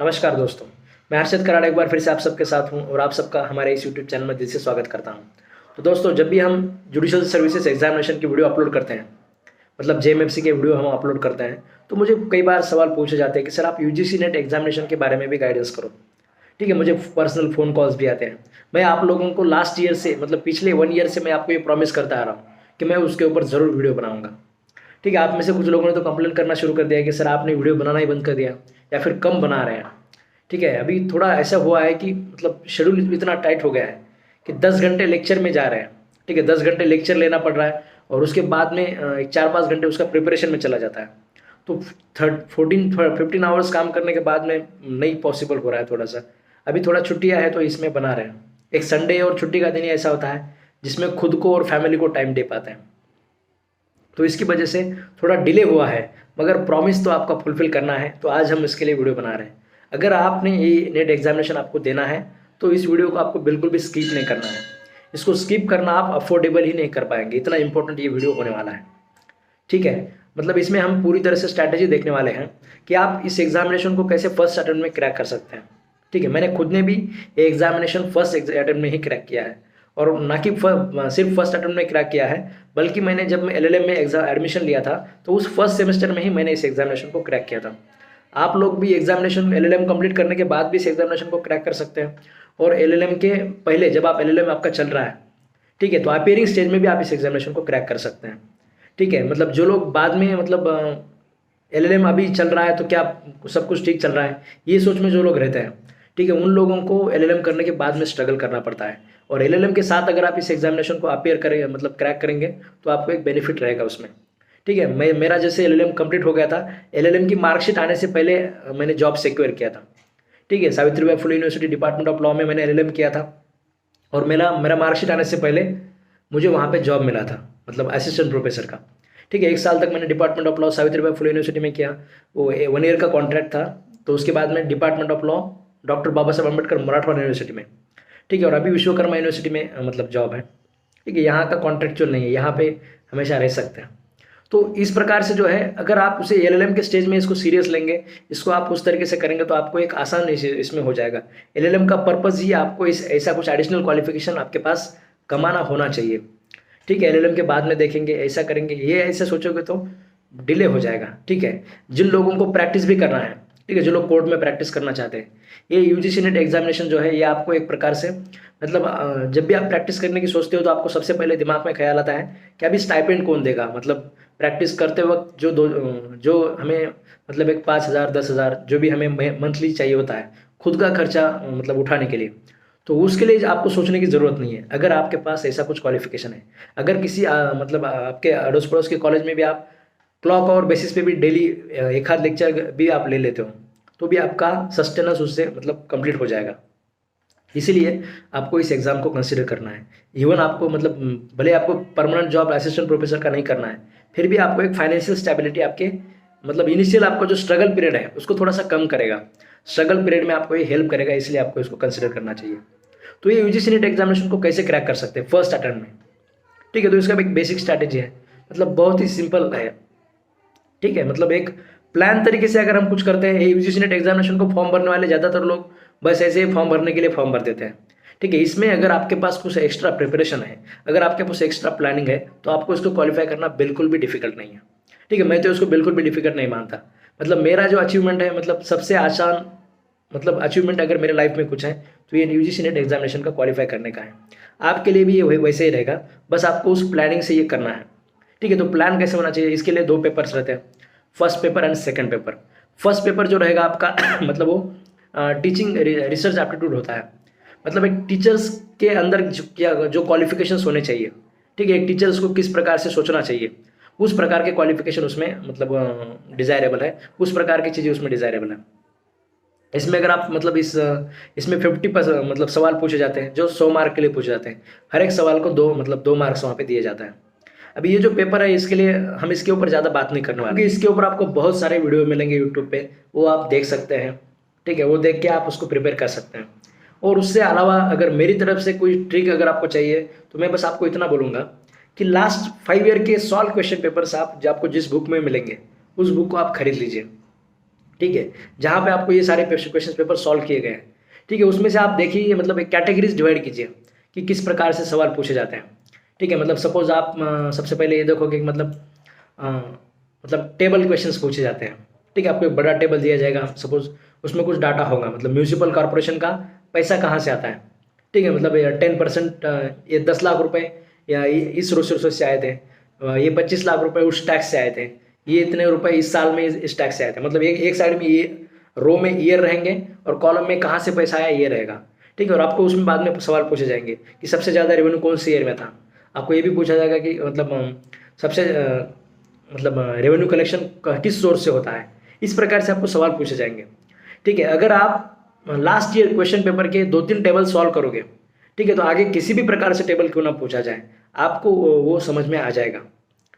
नमस्कार दोस्तों, मैं हर्षित कराड़ एक बार फिर से आप सबके साथ हूं और आप सबका हमारे इस यूट्यूब चैनल में दिल से स्वागत करता हूं। तो दोस्तों, जब भी हम जुडिशियल सर्विसेज एग्जामिनेशन की वीडियो अपलोड करते हैं, मतलब जेएमएफसी के वीडियो हम अपलोड करते हैं, तो मुझे कई बार सवाल पूछे जाते हैं कि सर आप यूजीसी नेट एग्जामिनेशन के बारे में भी गाइडेंस करो। ठीक है, मुझे पर्सनल फ़ोन कॉल्स भी आते हैं। मैं आप लोगों को लास्ट ईयर से मतलब पिछले 1 ईयर से मैं आपको ये प्रॉमिस करता आ रहा हूँ कि मैं उसके ऊपर ज़रूर वीडियो बनाऊँगा। ठीक है, आप में से कुछ लोगों ने तो कंप्लेन करना शुरू कर दिया है कि सर आपने वीडियो बनाना ही बंद कर दिया या फिर कम बना रहे हैं। ठीक है, अभी थोड़ा ऐसा हुआ है कि मतलब शेड्यूल इतना टाइट हो गया है कि 10 घंटे लेक्चर में जा रहे हैं। ठीक है, 10 घंटे लेक्चर लेना पड़ रहा है और उसके बाद में 4-5 घंटे उसका प्रिपरेशन में चला जाता है। तो 15 आवर्स काम करने के बाद में नहीं पॉसिबल हो रहा है थोड़ा सा। अभी थोड़ा छुट्टियाँ है तो इसमें बना रहे हैं। एक संडे और छुट्टी का दिन ही ऐसा होता है जिसमें खुद को और फैमिली को टाइम दे पाते हैं। तो इसकी वजह से थोड़ा डिले हुआ है, मगर प्रॉमिस तो आपका फुलफिल करना है, तो आज हम इसके लिए वीडियो बना रहे हैं। अगर आपने ये नेट एग्जामिनेशन आपको देना है तो इस वीडियो को आपको बिल्कुल भी स्किप नहीं करना है। इसको स्किप करना आप अफोर्डेबल ही नहीं कर पाएंगे, इतना इंपॉर्टेंट ये वीडियो होने वाला है। ठीक है, मतलब इसमें हम पूरी तरह से स्ट्रैटेजी देखने वाले हैं कि आप इस एग्जामिनेशन को कैसे फर्स्ट अटेम्प्ट में क्रैक कर सकते हैं। ठीक है, मैंने खुद ने भी ये एग्जामिनेशन फर्स्ट अटेम्प्ट में ही क्रैक किया है और ना कि सिर्फ फर्स्ट अटेम्प्ट में क्रैक किया है, बल्कि मैंने जब मैं एलएलएम में एग्जाम एडमिशन लिया था तो उस फर्स्ट सेमेस्टर में ही मैंने इस एग्जामिनेशन को क्रैक किया था। आप लोग भी एग्जामिनेशन एलएलएम कंप्लीट करने के बाद भी इस एग्जामिनेशन को क्रैक कर सकते हैं और एलएलएम के पहले जब आप एलएलएम आपका चल रहा है, ठीक है, तो अपियरिंग स्टेज में भी आप इस एग्जामिनेशन को क्रैक कर सकते हैं। ठीक है, मतलब जो लोग बाद में मतलब एलएलएम अभी चल रहा है तो क्या सब कुछ ठीक चल रहा है, ये सोच में जो लोग रहते हैं, ठीक है, उन लोगों को एलएलएम करने के बाद में स्ट्रगल करना पड़ता है। और एलएलएम के साथ अगर आप इस एग्जामिनेशन को अपियर करेंगे मतलब क्रैक करेंगे तो आपको एक बेनिफिट रहेगा उसमें। ठीक है, मेरा जैसे एलएलएम कंप्लीट हो गया था, एलएलएम की मार्कशीट आने से पहले मैंने जॉब सिक्योर किया था। ठीक है, Savitribai Phule university department of law में मैंने एलएलएम किया था और मेरा मेरा मार्कशीट आने से पहले मुझे वहाँ पे जॉब मिला था, मतलब असिस्टेंट प्रोफेसर का। ठीक है, 1 साल तक मैंने department of law Savitribai Phule university में किया, वो 1 ईयर का कॉन्ट्रैक्ट था। तो उसके बाद में department of law doctor Baba Saheb Ambedkar Marathwada university में। ठीक है, और अभी विश्वकर्मा यूनिवर्सिटी में मतलब जॉब है। ठीक है, यहाँ का कॉन्ट्रेक्चुअल नहीं है, यहाँ पे हमेशा रह सकते हैं। तो इस प्रकार से जो है, अगर आप उसे एलएलएम के स्टेज में इसको सीरियस लेंगे, इसको आप उस तरीके से करेंगे तो आपको एक आसान इसमें हो जाएगा। एलएलएम का पर्पज़ ही आपको इस ऐसा कुछ एडिशनल क्वालिफिकेशन आपके पास कमाना होना चाहिए। ठीक है, एलएलएम के बाद में देखेंगे, ऐसा करेंगे, ये ऐसा सोचोगे तो डिले हो जाएगा। ठीक है, जिन लोगों को प्रैक्टिस भी करना है, ठीक है, जो लोग कोर्ट में प्रैक्टिस करना चाहते हैं, ये यूजीसी नेट एग्जामिनेशन जो है ये आपको एक प्रकार से मतलब जब भी आप प्रैक्टिस करने की सोचते हो तो आपको सबसे पहले दिमाग में ख्याल आता है कि अभी स्टाइपेंड कौन देगा। मतलब प्रैक्टिस करते वक्त जो हमें मतलब एक 5,000 10,000 जो भी हमें मंथली चाहिए होता है खुद का खर्चा मतलब उठाने के लिए, तो उसके लिए आपको सोचने की ज़रूरत नहीं है अगर आपके पास ऐसा कुछ क्वालिफिकेशन है। अगर किसी मतलब आपके अड़ोस पड़ोस के कॉलेज में भी आप क्लॉक आवर बेसिस पे भी डेली एक आध लेक्चर भी आप ले लेते हो तो भी आपका सस्टेनेंस उससे मतलब कंप्लीट हो जाएगा। इसीलिए आपको इस एग्ज़ाम को कंसिडर करना है। इवन आपको मतलब भले आपको परमानेंट जॉब असिस्टेंट प्रोफेसर का नहीं करना है, फिर भी आपको एक फाइनेंशियल स्टेबिलिटी आपके मतलब इनिशियल आपका जो स्ट्रगल पीरियड है उसको थोड़ा सा कम करेगा। स्ट्रगल पीरियड में आपको ये हेल्प करेगा, इसलिए आपको इसको कंसिडर करना चाहिए। तो ये यूजीसी नेट एग्जामिनेशन को कैसे क्रैक कर सकते हैं फर्स्ट अटेम्प्ट में। ठीक है, तो इसका एक बेसिक स्ट्रैटेजी है, मतलब बहुत ही सिंपल है। ठीक है, मतलब एक प्लान तरीके से अगर हम कुछ करते हैं, यूजीसी नेट एग्जामिनेशन को फॉर्म भरने वाले ज़्यादातर लोग बस ऐसे ही फॉर्म भरने के लिए फॉर्म भर देते हैं। ठीक है, इसमें अगर आपके पास कुछ एक्स्ट्रा प्रिपरेशन है, अगर आपके पास एक्स्ट्रा प्लानिंग है, तो आपको इसको क्वालिफाई करना बिल्कुल भी डिफिकल्ट नहीं है। ठीक है, मैं तो इसको बिल्कुल भी डिफिकल्ट नहीं मानता। मतलब मेरा जो अचीवमेंट है, मतलब सबसे आसान मतलब अचीवमेंट अगर मेरे लाइफ में कुछ है तो ये यूजीसी नेट एग्जामिनेशन का क्वालिफाई करने का है। आपके लिए भी ये वैसे ही रहेगा, बस आपको उस प्लानिंग से ये करना है। ठीक है, तो प्लान कैसे होना चाहिए, इसके लिए 2 पेपर्स रहते हैं, first paper and second paper. First paper जो रहेगा आपका मतलब वो टीचिंग रिसर्च एप्टीट्यूड होता है। मतलब एक टीचर्स के अंदर जो क्वालिफिकेशंस होने चाहिए, ठीक है, एक टीचर्स को किस प्रकार से सोचना चाहिए, उस प्रकार के क्वालिफिकेशन उसमें मतलब डिज़ायरेबल है, उस प्रकार की चीज़ें उसमें डिज़ायरेबल है। इसमें अगर आप मतलब इसमें 50% मतलब सवाल पूछे जाते हैं जो 100 मार्क के लिए पूछे जाते हैं। हर एक सवाल को 2 मार्क्स वहाँ पे दिए जाता है। अभी ये जो पेपर है इसके लिए हम इसके ऊपर ज़्यादा बात नहीं करने वाले, क्योंकि इसके ऊपर आपको बहुत सारे वीडियो मिलेंगे यूट्यूब पे, वो आप देख सकते हैं। ठीक है, वो देख के आप उसको प्रिपेयर कर सकते हैं। और उससे अलावा अगर मेरी तरफ से कोई ट्रिक अगर आपको चाहिए तो मैं बस आपको इतना बोलूँगा कि लास्ट 5 ईयर के सॉल्व क्वेश्चन पेपर्स आप जो आपको जिस बुक में मिलेंगे उस बुक को आप खरीद लीजिए। ठीक है, जहाँ पे आपको ये सारे क्वेश्चन पेपर सॉल्व किए गए हैं। ठीक है, उसमें से आप देखिए मतलब एक कैटेगरीज डिवाइड कीजिए कि किस प्रकार से सवाल पूछे जाते हैं। ठीक है, मतलब सपोज आप सबसे पहले ये देखोगे कि मतलब टेबल क्वेश्चंस पूछे जाते हैं। ठीक है, आपको एक बड़ा टेबल दिया जाएगा, सपोज उसमें कुछ डाटा होगा, मतलब म्यूनिसिपल कॉर्पोरेशन का पैसा कहाँ से आता है। ठीक है, मतलब 10% ये 10 लाख रुपए या इस रिसोर्स से आए थे, ये 25 लाख रुपए उस टैक्स से आए थे, ये इतने रुपए इस साल में इस टैक्स से आए थे। मतलब एक साइड में ये रो में ईयर रहेंगे और कॉलम में कहाँ से पैसा आया ये रहेगा। ठीक है, और आपको उसमें बाद में सवाल पूछे जाएंगे कि सबसे ज़्यादा रेवेन्यू कौन सी ईयर में था। आपको ये भी पूछा जाएगा कि मतलब सबसे मतलब रेवेन्यू कलेक्शन किस सोर्स से होता है। इस प्रकार से आपको सवाल पूछे जाएंगे। ठीक है, अगर आप लास्ट ईयर क्वेश्चन पेपर के 2-3 टेबल सॉल्व करोगे, ठीक है, तो आगे किसी भी प्रकार से टेबल क्यों ना पूछा जाए आपको वो समझ में आ जाएगा।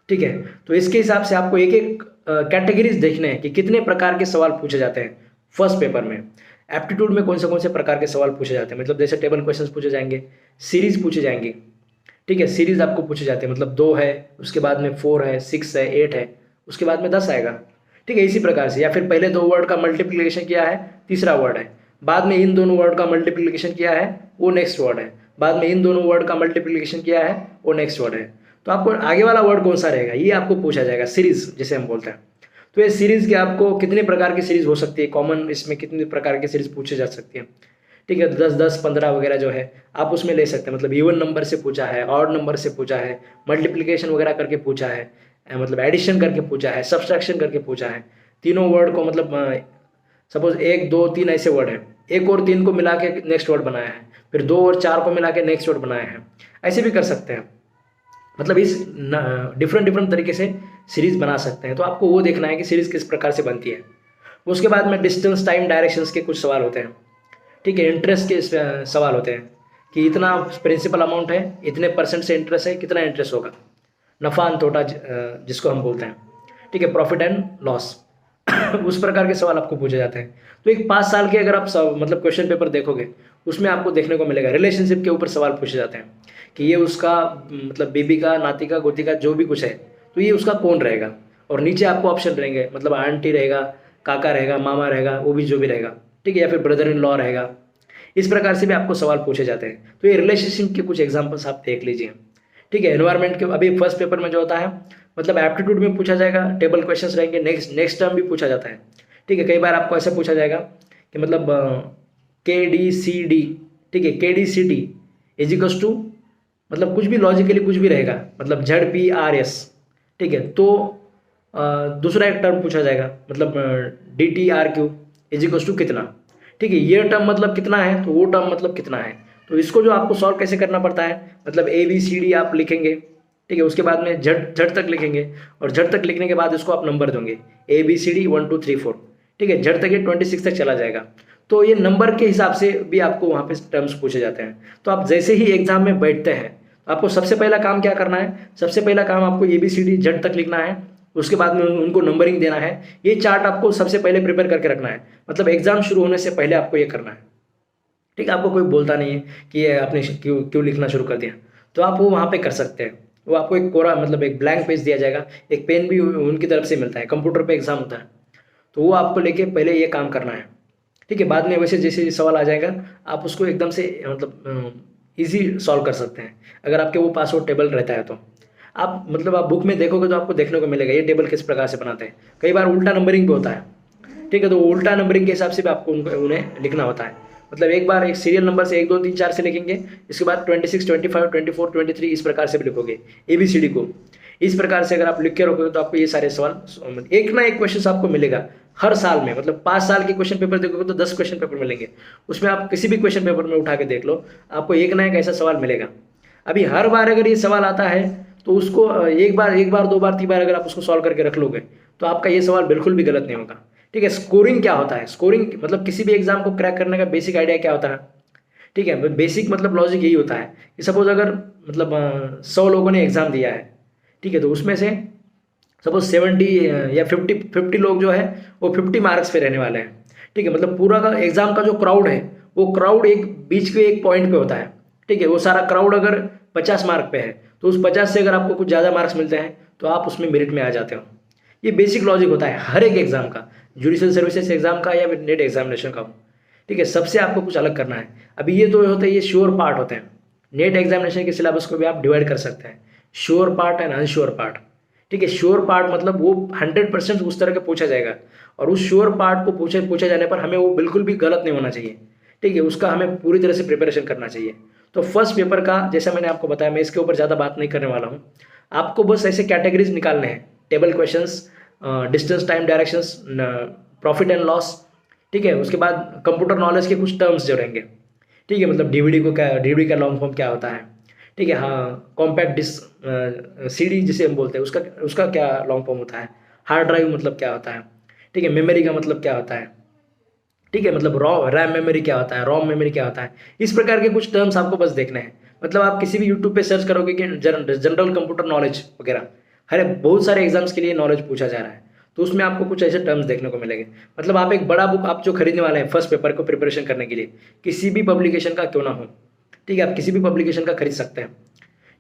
ठीक है, तो इसके हिसाब से आपको एक एक कैटेगरीज देखने हैं कि कितने प्रकार के सवाल पूछे जाते हैं फर्स्ट पेपर में। एप्टीट्यूड में कौन से प्रकार के सवाल पूछे जाते हैं, मतलब जैसे टेबल क्वेश्चंस पूछे जाएंगे, सीरीज पूछे जाएंगे। ठीक है, सीरीज आपको पूछे जाते हैं, मतलब 2 है, उसके बाद में 4 है, 6 है, 8 है, उसके बाद में 10 आएगा। ठीक है, इसी प्रकार से, या फिर पहले 2 वर्ड का मल्टीप्लिकेशन किया है, तीसरा वर्ड है, बाद में इन दोनों वर्ड का मल्टीप्लिकेशन किया है, वो नेक्स्ट वर्ड है, बाद में इन दोनों वर्ड का मल्टीप्लिकेशन किया है, वो नेक्स्ट वर्ड है। तो आपको आगे वाला वर्ड कौन सा रहेगा ये आपको पूछा जाएगा, सीरीज जिसे हम बोलते हैं। तो ये सीरीज के आपको कितने प्रकार की सीरीज हो सकती है, कॉमन इसमें कितने प्रकार की सीरीज पूछी जा सकती है। ठीक है, 10-10, 15 वगैरह जो है आप उसमें ले सकते हैं। मतलब इवन नंबर से पूछा है, ऑड नंबर से पूछा है, मल्टीप्लिकेशन वगैरह करके पूछा है, मतलब एडिशन करके पूछा है, सब्सट्रैक्शन करके पूछा है। तीनों वर्ड को मतलब सपोज 1, 2, 3 ऐसे वर्ड हैं, 1 और 3 को मिला के नेक्स्ट वर्ड बनाया है, फिर 2 और 4 को मिला के नेक्स्ट वर्ड बनाया है, ऐसे भी कर सकते हैं। मतलब इस डिफरेंट तरीके से सीरीज बना सकते हैं। तो आपको वो देखना है कि सीरीज किस प्रकार से बनती है। उसके बाद में डिस्टेंस, टाइम, डायरेक्शंस के कुछ सवाल होते हैं। ठीक है, इंटरेस्ट के सवाल होते हैं कि इतना प्रिंसिपल अमाउंट है, इतने % से इंटरेस्ट है, कितना इंटरेस्ट होगा, नफ़ा तोटा जिसको हम बोलते हैं। ठीक है, प्रॉफिट एंड लॉस उस प्रकार के सवाल आपको पूछे जाते हैं। तो एक 5 साल के अगर आप मतलब क्वेश्चन पेपर देखोगे उसमें आपको देखने को मिलेगा रिलेशनशिप के ऊपर सवाल पूछे जाते हैं कि ये उसका मतलब बीबी का, नाती का, गोती का जो भी कुछ है, तो ये उसका कौन रहेगा। और नीचे आपको ऑप्शन रहेंगे, मतलब आंटी रहेगा, काका रहेगा, मामा रहेगा, वो भी जो भी रहेगा। ठीक है, या फिर ब्रदर इन लॉ रहेगा। इस प्रकार से भी आपको सवाल पूछे जाते हैं। तो ये रिलेशनशिप के कुछ एग्जांपल्स आप देख लीजिए। ठीक है, एनवायरनमेंट के अभी फर्स्ट पेपर में जो होता है मतलब एप्टीट्यूड में पूछा जाएगा, टेबल क्वेश्चंस रहेंगे, नेक्स्ट टर्म भी पूछा जाता है। ठीक है, कई बार आपको ऐसा पूछा जाएगा कि मतलब KDCD, ठीक है, KDCD इजिकल्स टू, मतलब कुछ भी लॉजिकली कुछ भी रहेगा, मतलब ZPRS। ठीक है, तो दूसरा एक टर्म पूछा जाएगा, मतलब DTRQ इजिकल्स टू कितना। ठीक है, ये टर्म मतलब कितना है, तो वो टर्म मतलब कितना है। तो इसको जो आपको सॉल्व कैसे करना पड़ता है, मतलब ABCD आप लिखेंगे। ठीक है, उसके बाद में झट तक लिखेंगे, और झट तक लिखने के बाद इसको आप नंबर दोगे ABCD 1 2 3 4। ठीक है, झट तक ये 26 तक चला जाएगा। तो ये नंबर के हिसाब से भी आपको वहाँ पे टर्म्स पूछे जाते हैं। तो आप जैसे ही एग्जाम में बैठते हैं आपको सबसे पहला काम क्या करना है, सबसे पहला काम आपको ABCD झट तक लिखना है, उसके बाद में उनको नंबरिंग देना है। ये चार्ट आपको सबसे पहले प्रिपेयर करके रखना है, मतलब एग्जाम शुरू होने से पहले आपको ये करना है। ठीक है, आपको कोई बोलता नहीं है कि ये आपने क्यों लिखना शुरू कर दिया, तो आप वो वहाँ पे कर सकते हैं। वो आपको एक कोरा मतलब एक ब्लैंक पेज दिया जाएगा, एक पेन भी उनकी तरफ से मिलता है, कंप्यूटर पे एग्जाम होता है, तो वो आपको लेके पहले ये काम करना है। ठीक है, बाद में वैसे जैसे सवाल आ जाएगा आप उसको एकदम से मतलब ईजी सॉल्व कर सकते हैं अगर आपके वो पास वो टेबल रहता है। तो आप मतलब आप बुक में देखोगे तो आपको देखने को मिलेगा ये टेबल किस प्रकार से बनाते हैं। कई बार उल्टा नंबरिंग भी होता है। ठीक है, तो उल्टा नंबरिंग के हिसाब से भी आपको उन्हें लिखना होता है। मतलब एक बार एक सीरियल नंबर से 1 2 3 4 से लिखेंगे, इसके बाद 26 25 24 23 इस प्रकार से भी लिखोगे ABCD को। इस प्रकार से अगर आप लिख के रखोगे तो आपको ये सारे सवाल एक ना एक क्वेश्चन आपको मिलेगा हर साल में। मतलब 5 साल के क्वेश्चन पेपर देखोगे तो 10 क्वेश्चन पेपर मिलेंगे, उसमें आप किसी भी क्वेश्चन पेपर में उठा के देख लो, आपको एक ना एक ऐसा सवाल मिलेगा। अभी हर बार अगर ये सवाल आता है तो उसको एक बार 2 बार 3 बार अगर आप उसको सॉल्व करके रख लोगे तो आपका ये सवाल बिल्कुल भी गलत नहीं होगा। ठीक है, स्कोरिंग क्या होता है, स्कोरिंग मतलब किसी भी एग्जाम को क्रैक करने का बेसिक आइडिया क्या होता है। ठीक है, बेसिक मतलब लॉजिक यही होता है कि सपोज अगर मतलब 100 लोगों ने एग्जाम दिया है, ठीक है, तो उसमें से सपोज 70 या 50 लोग जो है वो 50 मार्क्स पे रहने वाले हैं। ठीक है, मतलब पूरा का एग्जाम का जो क्राउड है वो क्राउड एक बीच के एक पॉइंट पे होता है। ठीक है, वो सारा क्राउड अगर 50 मार्क पे है तो उस 50 से अगर आपको कुछ ज़्यादा मार्क्स मिलते हैं तो आप उसमें मेरिट में आ जाते हो। ये बेसिक लॉजिक होता है हर एक एग्जाम का। जुडिशल सर्विसेज एग्जाम का या नेट एग्जामिनेशन का हो, ठीक है, सबसे आपको कुछ अलग करना है। अभी ये तो होते हैं, ये श्योर पार्ट होते हैं। नेट एग्जामिनेशन के सिलेबस को भी आप डिवाइड कर सकते हैं, sure part and unsure part, ठीक है। श्योर पार्ट मतलब वो 100% उस तरह का पूछा जाएगा, और उस श्योर पार्ट को पूछे जाने पर हमें वो बिल्कुल भी गलत नहीं होना चाहिए, ठीक है, उसका हमें पूरी तरह से प्रिपरेशन करना चाहिए। तो फर्स्ट पेपर का जैसा मैंने आपको बताया, मैं इसके ऊपर ज़्यादा बात नहीं करने वाला हूँ। आपको बस ऐसे कैटेगरीज निकालने हैं, table questions, distance time directions, profit and loss, ठीक है। उसके बाद कंप्यूटर नॉलेज के कुछ टर्म्स जो रहेंगे, ठीक है, मतलब डीवीडी का लॉन्ग फॉर्म क्या होता है, ठीक है, हाँ, कॉम्पैक्ट डिस्क सीडी जिसे हम बोलते हैं उसका क्या लॉन्ग फॉर्म होता है, हार्ड ड्राइव मतलब क्या होता है, ठीक है, मेमोरी का मतलब क्या होता है, ठीक है, मतलब रैम मेमोरी क्या होता है, रोम मेमोरी क्या होता है। इस प्रकार के कुछ टर्म्स आपको बस देखने हैं। मतलब आप किसी भी यूट्यूब पे सर्च करोगे कि जनरल कंप्यूटर नॉलेज वगैरह, हर बहुत सारे एग्जाम्स के लिए नॉलेज पूछा जा रहा है, तो उसमें आपको कुछ ऐसे टर्म्स देखने को मिलेंगे। मतलब आप एक बड़ा बुक आप जो खरीदने वाले हैं फर्स्ट पेपर को प्रिपरेशन करने के लिए, किसी भी पब्लिकेशन का क्यों ना हो, ठीक है, आप किसी भी पब्लिकेशन का खरीद सकते हैं,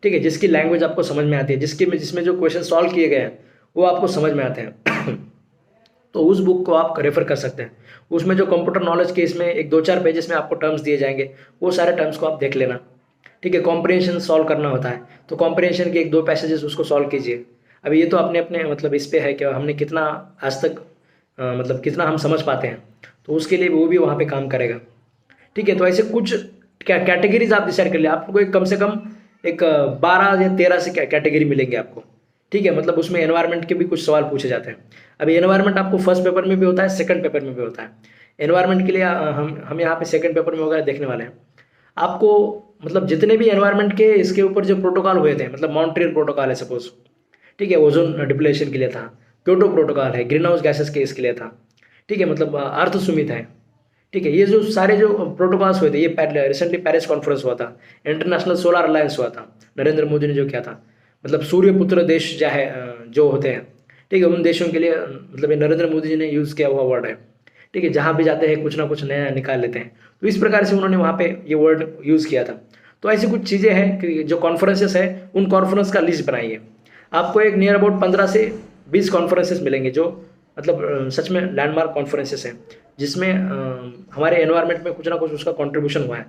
ठीक है, जिसकी लैंग्वेज आपको समझ में आती है, जिसमें जो क्वेश्चन सॉल्व किए गए हैं वो आपको समझ में आते हैं तो उस बुक को आप रेफर कर सकते हैं। उसमें जो कंप्यूटर नॉलेज के इसमें एक 2-4 पेजेस में आपको टर्म्स दिए जाएंगे, वो सारे टर्म्स को आप देख लेना, ठीक है। कॉम्प्रिहेंशन सॉल्व करना होता है, तो कॉम्प्रिहेंशन के 1-2 पैसेजेस उसको सॉल्व कीजिए। अभी ये तो अपने अपने मतलब इस पे है कि हमने कितना आज तक मतलब कितना हम समझ पाते हैं, तो उसके लिए वो भी वहाँ पे काम करेगा, ठीक है। तो ऐसे कुछ कैटेगरीज आप डिसाइड कर लिया, आपको एक कम से कम एक 12 या 13 से कैटेगरी मिलेंगे आपको, ठीक है। मतलब उसमें एनवायरनमेंट के भी कुछ सवाल पूछे जाते हैं। अभी एनवायरनमेंट आपको फर्स्ट पेपर में भी होता है, सेकंड पेपर में भी होता है। एनवायरनमेंट के लिए हम यहाँ पे सेकंड पेपर में वगैरह देखने वाले हैं। आपको मतलब जितने भी एनवायरनमेंट के इसके ऊपर जो प्रोटोकॉल हुए थे, मतलब मॉन्ट्रियल प्रोटोकॉल है सपोज, ठीक है, ओजोन डिप्लेशन के लिए था, क्योटो प्रोटोकॉल है, ग्रीन हाउस गैसेस के इसके लिए था, ठीक है, मतलब अर्थ सुमित है, ठीक है। ये जो सारे जो प्रोटोकॉल्स हुए थे, ये रिसेंटली पेरिस कॉन्फ्रेंस हुआ था, इंटरनेशनल सोलर अलायंस हुआ था, नरेंद्र मोदी ने जो किया था, मतलब सूर्यपुत्र देश जो होते हैं, ठीक है, उन देशों के लिए मतलब ये नरेंद्र मोदी जी ने यूज़ किया हुआ वर्ड है, ठीक है। जहाँ भी जाते हैं कुछ ना कुछ नया निकाल लेते हैं, तो इस प्रकार से उन्होंने वहाँ पे ये वर्ड यूज़ किया था। तो ऐसी कुछ चीज़ें हैं कि जो कॉन्फ्रेंसेस है, उन कॉन्फ्रेंस का लिस्ट बनाइए। आपको एक नियर अबाउट 15 से 20 कॉन्फ्रेंसेस मिलेंगे जो मतलब सच में लैंडमार्क कॉन्फ्रेंसेस हैं, जिसमें हमारे एनवायरनमेंट में कुछ ना कुछ उसका कॉन्ट्रीब्यूशन हुआ है,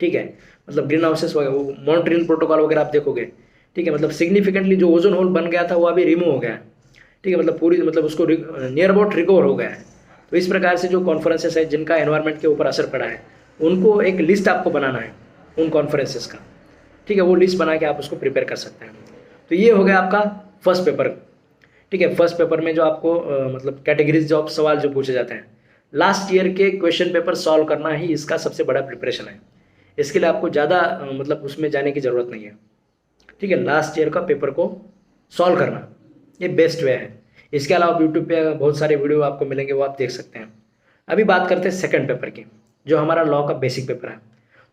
ठीक है। मतलब ग्रीन हाउसेस वगैरह, मॉन्ट्रियल प्रोटोकॉल वगैरह आप देखोगे, ठीक है, मतलब सिग्निफिकेंटली जो ओजोन होल बन गया था वो अभी रिमूव हो गया है, ठीक है, मतलब पूरी मतलब उसको नियर अबाउट रिकवर हो गया है। तो इस प्रकार से जो कॉन्फ्रेंसेस है जिनका एनवायरनमेंट के ऊपर असर पड़ा है, उनको एक लिस्ट आपको बनाना है उन कॉन्फ्रेंसेस का, ठीक है, वो लिस्ट बना के आप उसको प्रिपेयर कर सकते हैं। तो ये हो गया आपका फर्स्ट पेपर, ठीक है। फर्स्ट पेपर में जो आपको मतलब कैटेगरीज जो सवाल जो पूछे जाते हैं, लास्ट ईयर के क्वेश्चन पेपर सॉल्व करना ही इसका सबसे बड़ा प्रिपरेशन है। इसके लिए आपको ज़्यादा मतलब उसमें जाने की ज़रूरत नहीं है, ठीक है। लास्ट ईयर का पेपर को सॉल्व करना ये बेस्ट वे है। इसके अलावा यूट्यूब पे बहुत सारे वीडियो आपको मिलेंगे, वो आप देख सकते हैं। अभी बात करते हैं सेकंड पेपर की, जो हमारा लॉ का बेसिक पेपर है।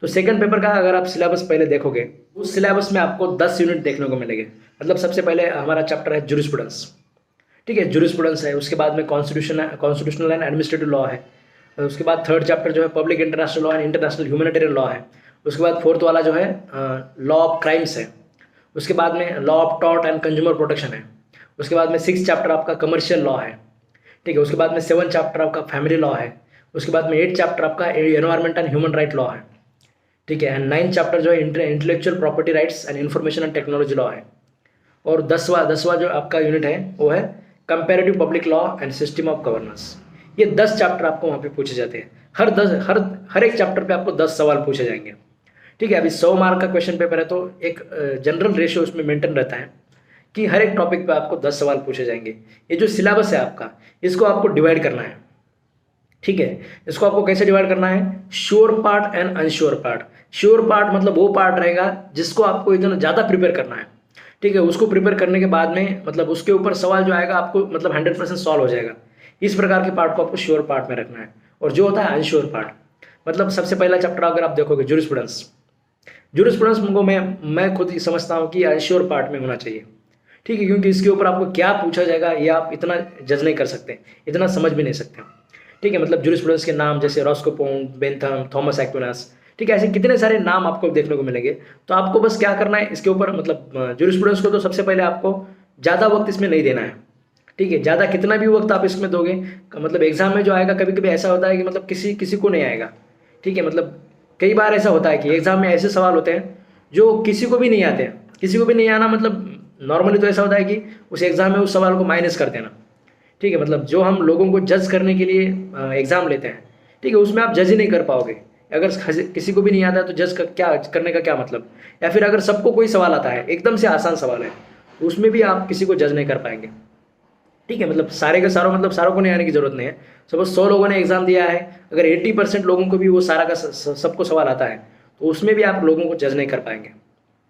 तो सेकंड पेपर का अगर आप सिलेबस पहले देखोगे, उस सिलेबस में आपको 10 यूनिट देखने को मिलेंगे। मतलब सबसे पहले हमारा चैप्टर है जूरिस्प्रूडेंस, ठीक है, जूरिस्प्रूडेंस है। उसके बाद में कॉन्स्टिट्यूशनल एंड एडमिनिस्ट्रेटिव लॉ है। उसके बाद थर्ड चैप्टर जो है public international law and international humanitarian law है। उसके बाद फोर्थ वाला जो है लॉ ऑफ क्राइम्स है। उसके बाद में law of tort and consumer protection है। उसके बाद में 6th चैप्टर आपका कमर्शियल लॉ है, ठीक है। उसके बाद में 7th चैप्टर आपका फैमिली लॉ है। उसके बाद में 8th चैप्टर आपका environment and human right law है, ठीक है। एंड 9th चैप्टर जो है intellectual property rights and information and technology law है। और 10वां जो आपका यूनिट है वो है comparative public law and system of governance. ये 10 चैप्टर आपको वहाँ पे पूछे जाते हैं। हर एक चैप्टर पे आपको 10 सवाल पूछे जाएंगे, ठीक है। अभी 100 मार्क का क्वेश्चन पेपर है, तो एक जनरल रेशियो उसमें मेंटेन रहता है कि हर एक टॉपिक पे आपको 10 सवाल पूछे जाएंगे। ये जो सिलेबस है आपका, इसको आपको डिवाइड करना है, ठीक है। इसको आपको कैसे डिवाइड करना है? Sure part and unsure part. Sure part मतलब वो पार्ट रहेगा जिसको आपको इतना ज़्यादा प्रिपेयर करना है, ठीक है। उसको प्रिपेयर करने के बाद में मतलब उसके ऊपर सवाल जो आएगा आपको मतलब 100% सॉल्व हो जाएगा। इस प्रकार के पार्ट को आपको श्योर पार्ट में रखना है। और जो होता है अनश्योर पार्ट, मतलब सबसे पहला चैप्टर अगर आप देखोगे जूरिस्प्रूडेंस को मैं खुद ही समझता हूँ कि अनश्योर पार्ट में होना चाहिए, ठीक है, क्योंकि इसके ऊपर आपको क्या पूछा जाएगा ये आप इतना जज नहीं कर सकते, इतना समझ भी नहीं सकते, ठीक है। मतलब जूरिस्प्रूडेंस के नाम जैसे रॉस्कोपोन, बेंथम, थॉमस एक्विनास, ठीक है, ऐसे कितने सारे नाम आपको देखने को मिलेंगे। तो आपको बस क्या करना है इसके ऊपर, मतलब जूरिस्प्रूडेंस को तो सबसे पहले आपको ज़्यादा वक्त इसमें नहीं देना है, ठीक है, ज़्यादा कितना भी वक्त आप इसमें दोगे मतलब एग्ज़ाम में जो आएगा, कभी कभी ऐसा होता है कि मतलब किसी किसी को नहीं आएगा। ठीक है, मतलब कई बार ऐसा होता है कि एग्ज़ाम में ऐसे सवाल होते हैं जो किसी को भी नहीं आते हैं। किसी को भी नहीं आना मतलब नॉर्मली तो ऐसा होता है कि उस एग्ज़ाम में उस सवाल को माइनस कर देना। ठीक है, मतलब जो हम लोगों को जज करने के लिए एग्ज़ाम लेते हैं, ठीक है, उसमें आप जज ही नहीं कर पाओगे। अगर किसी को भी नहीं आता है तो जज क्या करने का क्या मतलब। या फिर अगर सबको कोई सवाल आता है, एकदम से आसान सवाल है, तो उसमें भी आप किसी को जज नहीं कर पाएंगे। ठीक है, मतलब सारे के सारों मतलब सारों को नहीं आने की ज़रूरत नहीं है। सपोज 100 लोगों ने एग्ज़ाम दिया है, अगर 80% लोगों को भी वो सारा का सबको सवाल आता है, तो उसमें भी आप लोगों को जज नहीं कर पाएंगे।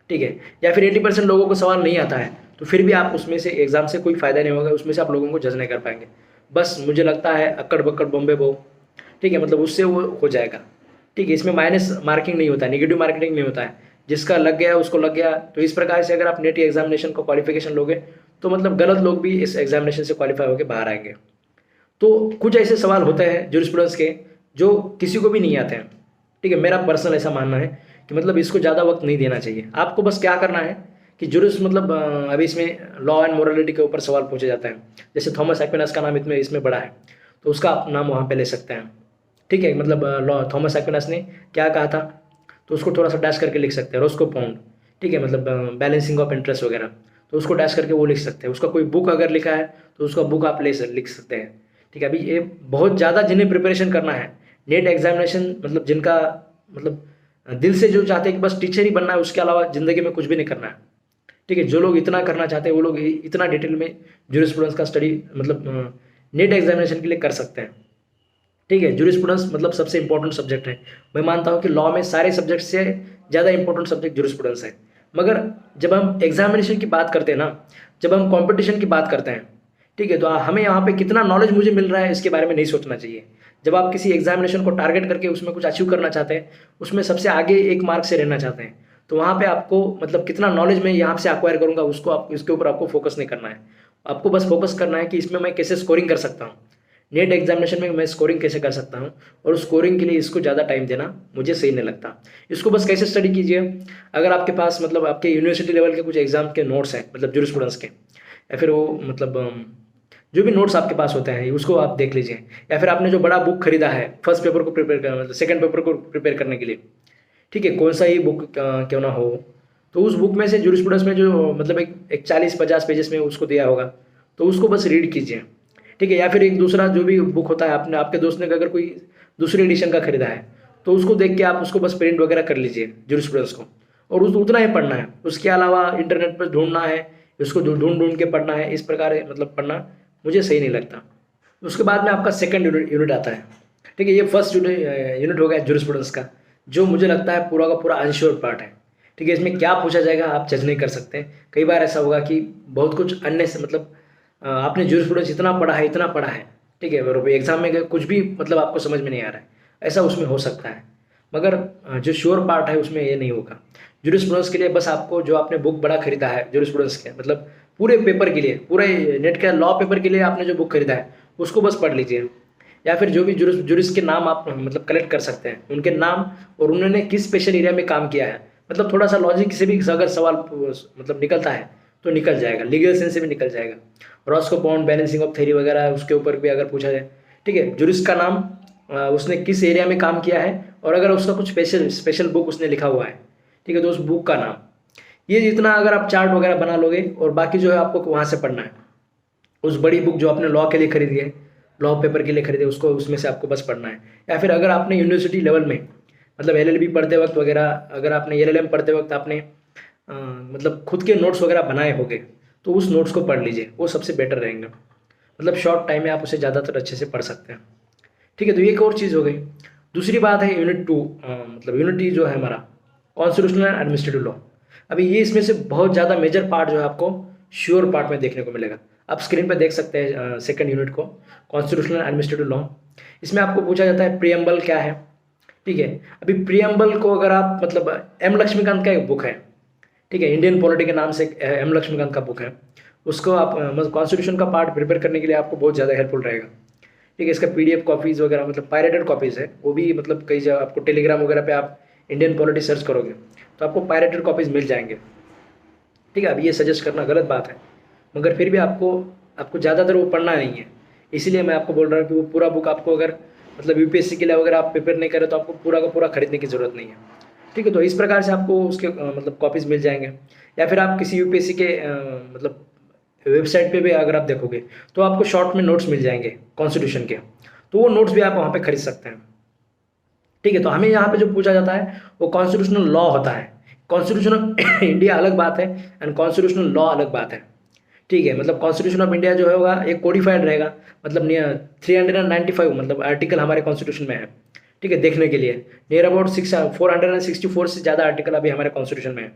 ठीक है, या फिर 80% लोगों को सवाल नहीं आता है, तो फिर भी आप उसमें से एग्ज़ाम से कोई फ़ायदा नहीं होगा, उसमें से आप लोगों को जज नहीं कर पाएंगे। बस मुझे लगता है अक्कड़ बक्कड़ बम्बे बो, ठीक है, मतलब उससे वो हो जाएगा। ठीक है, इसमें माइनस मार्किंग नहीं होता है, नेगेटिव मार्किंग नहीं होता है, जिसका लग गया उसको लग गया। तो इस प्रकार से अगर आप नेट एग्जामिनेशन का क्वालिफिकेशन लोगे, तो मतलब गलत लोग भी इस एग्जामिनेशन से क्वालिफाई होकर बाहर आएंगे। तो कुछ ऐसे सवाल होते हैं जूरिस्प्रूडेंस के जो किसी को भी नहीं आते हैं। ठीक है, मेरा पर्सनल ऐसा मानना है कि मतलब इसको ज़्यादा वक्त नहीं देना चाहिए। आपको बस क्या करना है कि जूरिस मतलब अभी इसमें लॉ एंड मोरालिटी के ऊपर सवाल पूछे जाते हैं। जैसे थॉमस एक्विनस का नाम इसमें बड़ा है, तो उसका आप नाम वहाँ पे ले सकते हैं। ठीक है, मतलब लॉ थॉमस एक्विनस ने क्या कहा था, तो उसको थोड़ा सा डैश करके लिख सकते हैं। रोस्को पाउंड, ठीक है, मतलब बैलेंसिंग ऑफ इंटरेस्ट वगैरह, तो उसको डैश करके वो लिख सकते हैं। उसका कोई बुक अगर लिखा है तो उसका बुक आप लिख सकते हैं। ठीक है, अभी ये बहुत ज़्यादा जिन्हें प्रिपरेशन करना है नेट एग्जामिनेशन, मतलब जिनका मतलब दिल से जो चाहते हैं कि बस टीचर ही बनना है, उसके अलावा ज़िंदगी में कुछ भी नहीं करना है। ठीक है, जो लोग इतना करना चाहते हैं वो लोग इतना डिटेल में जूरिस्प्रूडेंस का स्टडी मतलब नेट एग्जामिनेशन के लिए कर सकते हैं। ठीक है, जूरिस्प्रूडेंस मतलब सबसे इंपॉर्टेंट सब्जेक्ट है। मैं मानता हूँ कि लॉ में सारे सब्जेक्ट से ज़्यादा इंपॉर्टेंट सब्जेक्ट जूरिस्प्रूडेंस है। मगर जब हम एग्जामिनेशन की बात करते हैं ना, जब हम कंपटीशन की बात करते हैं, ठीक है, तो हमें यहाँ पे कितना नॉलेज मुझे मिल रहा है इसके बारे में नहीं सोचना चाहिए। जब आप किसी एग्जामिनेशन को टारगेट करके उसमें कुछ अचीव करना चाहते हैं, उसमें सबसे आगे एक मार्क से रहना चाहते हैं, तो वहाँ पे आपको मतलब कितना नॉलेज मैं यहाँ से एक्वायर करूँगा, उसको आप इसके ऊपर आपको फोकस नहीं करना है। आपको बस फोकस करना है कि इसमें मैं कैसे स्कोरिंग कर सकता हूँ, नेट एग्जामिनेशन में मैं स्कोरिंग कैसे कर सकता हूँ। और उस स्कोरिंग के लिए इसको ज़्यादा टाइम देना मुझे सही नहीं लगता। इसको बस कैसे स्टडी कीजिए, अगर आपके पास मतलब आपके यूनिवर्सिटी लेवल के कुछ एग्जाम के नोट्स हैं मतलब जूरिस्प्रूडेंस के, या फिर वो मतलब जो भी नोट्स आपके पास होते हैं उसको आप देख लीजिए। या फिर आपने जो बड़ा बुक खरीदा है फर्स्ट पेपर को प्रिपेयर करना मतलब सेकंड पेपर को प्रिपेयर करने के लिए, ठीक है, कौन सा ही बुक क्यों ना हो, तो उस बुक में से जूरिस्प्रूडेंस में जो मतलब एक 40-50 पेजेस में उसको दिया होगा, तो उसको बस रीड कीजिए। ठीक है, या फिर एक दूसरा जो भी बुक होता है, आपने आपके दोस्त ने अगर कोई दूसरी एडिशन का खरीदा है, तो उसको देख के आप उसको बस प्रिंट वगैरह कर लीजिए जूरिस्प्रूडेंस को, और उतना ही पढ़ना है। उसके अलावा इंटरनेट पर ढूंढना है, उसको ढूंढ ढूंढ के पढ़ना है, इस प्रकार मतलब पढ़ना मुझे सही नहीं लगता। उसके बाद में आपका सेकंड यूनिट आता है। ठीक है, ये फर्स्ट यूनिट हो गया जूरिस्प्रूडेंस का, जो मुझे लगता है पूरा का पूरा अनश्योर पार्ट है। ठीक है, इसमें क्या पूछा जाएगा आप जज नहीं कर सकते। कई बार ऐसा होगा कि बहुत कुछ अन्य से मतलब आपने जूरिस्प्रूडेंस इतना पढ़ा है, ठीक है, और एग्जाम में कुछ भी मतलब आपको समझ में नहीं आ रहा है, ऐसा उसमें हो सकता है। मगर जो श्योर पार्ट है उसमें ये नहीं होगा। जूरिस्प्रूडेंस के लिए बस आपको जो आपने बुक बड़ा खरीदा है जूरिस्प्रूडेंस के मतलब पूरे पेपर के लिए, पूरे नेट के लॉ पेपर के लिए आपने जो बुक खरीदा है उसको बस पढ़ लीजिए। या फिर जो भी जुरिस्ट के नाम आप मतलब कलेक्ट कर सकते हैं, उनके नाम और उन्होंने किस स्पेशल एरिया में काम किया है, मतलब थोड़ा सा लॉजिक से भी अगर सवाल मतलब निकलता है तो निकल जाएगा, लीगल सेंस से भी निकल जाएगा। Roscoe pound balancing of theory वगैरह उसके ऊपर भी अगर पूछा जाए, ठीक है, जुरिस्ट का नाम, उसने किस एरिया में काम किया है, और अगर उसका कुछ स्पेशल बुक उसने लिखा हुआ है, ठीक है, तो उस बुक का नाम, ये जितना अगर आप चार्ट वगैरह बना लोगे, और बाकी जो है आपको वहाँ से पढ़ना है। उस बड़ी बुक जो आपने लॉ के लिए खरीदी है, लॉ पेपर के लिए खरीदे, उसको उसमें से आपको बस पढ़ना है। या फिर अगर आपने यूनिवर्सिटी लेवल में मतलब एलएलबी पढ़ते वक्त वगैरह, अगर आपने एलएलएम पढ़ते वक्त आपने मतलब खुद के नोट्स वगैरह बनाए होंगे, तो उस नोट्स को पढ़ लीजिए, वो सबसे बेटर रहेंगे। मतलब शॉर्ट टाइम में आप उसे ज़्यादातर अच्छे से पढ़ सकते हैं। ठीक है, तो ये एक और चीज़ हो गई। दूसरी बात है यूनिट 2, मतलब यूनिटी जो है हमारा कॉन्स्टिट्यूशनल एंड एडमिनिस्ट्रेटिव लॉ। अभी ये इसमें से बहुत ज़्यादा मेजर पार्ट जो है आपको श्योर पार्ट में देखने को मिलेगा। आप स्क्रीन पर देख सकते हैं सेकंड यूनिट को, कॉन्स्टिट्यूशनल एडमिनिस्ट्रेटिव लॉ। इसमें आपको पूछा जाता है प्रियम्बल क्या है। ठीक है, अभी प्रियम्बल को अगर आप मतलब एम लक्ष्मीकांत का एक बुक है, ठीक है, इंडियन पॉलिटी के नाम से एम लक्ष्मीकांत का बुक है, उसको आप मतलब कॉन्स्टिट्यूशन का पार्ट प्रिपेयर करने के लिए आपको बहुत ज़्यादा हेल्पफुल रहेगा। ठीक है, इसका पीडीएफ कॉपीज़ वगैरह मतलब पायरेटेड कॉपीज़ है, वो भी मतलब कई जगह आपको टेलीग्राम वगैरह पे आप इंडियन पॉलिटी सर्च करोगे तो आपको पायरेटेड कॉपीज़ मिल जाएंगे। ठीक है, अब ये सजेस्ट करना गलत बात है, मगर फिर भी आपको आपको ज़्यादातर वो पढ़ना नहीं है। इसीलिए मैं आपको बोल रहा हूँ कि वो पूरा बुक आपको अगर मतलब यूपीएससी के लिए अगर आप प्रिपेयर नहीं करें तो आपको पूरा का पूरा खरीदने की ज़रूरत नहीं है। ठीक है, तो इस प्रकार से आपको उसके मतलब कॉपीज़ मिल जाएंगे। या फिर आप किसी यूपीएससी के मतलब वेबसाइट पे भी अगर आप देखोगे तो आपको शॉर्ट में नोट्स मिल जाएंगे कॉन्स्टिट्यूशन के, तो वो नोट्स भी आप वहाँ पे खरीद सकते हैं। ठीक है, तो हमें यहाँ पे जो पूछा जाता है वो कॉन्स्टिट्यूशनल लॉ होता है। कॉन्स्टिट्यूशन ऑफ इंडिया अलग बात है एंड कॉन्स्टिट्यूशनल लॉ अलग बात है। ठीक है, मतलब कॉन्स्टिट्यूशन ऑफ इंडिया जो होगा एक कोडिफाइड रहेगा, मतलब 395 मतलब आर्टिकल हमारे कॉन्स्टिट्यूशन में है। ठीक है, देखने के लिए नियर अबाउट 464 से ज़्यादा आर्टिकल अभी हमारे कॉन्स्टिट्यूशन में है।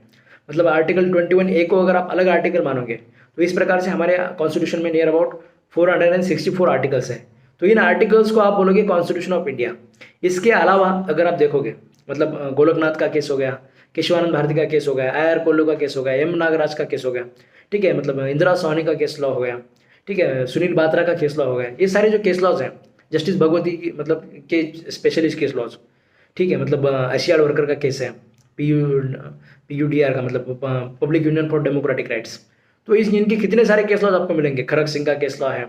मतलब आर्टिकल 21A को अगर आप अलग आर्टिकल मानोगे तो इस प्रकार से हमारे कॉन्स्टिट्यूशन में नियर अबाउट 464 आर्टिकल्स हैं। तो इन आर्टिकल्स को आप बोलोगे कॉन्स्टिट्यूशन ऑफ इंडिया। इसके अलावा अगर आप देखोगे मतलब गोलकनाथ का केस हो गया, केशवानंद भारती का केस हो गया, आर कोल्लू का केस हो गया, एम नागराज का केस हो गया, ठीक है, मतलब इंदिरा सोनी का केस लॉ हो गया, ठीक है, सुनील बात्रा का केस लॉ हो गया, ये सारे जो केस लॉज हैं जस्टिस भगवती की मतलब के स्पेशलिस्ट केस लॉज, ठीक है, मतलब एशियाड वर्कर का केस है, PUDR का मतलब public union for democratic rights. तो इनके कितने सारे केस लॉज आपको मिलेंगे, खड़ग सिंह का केस लॉ है।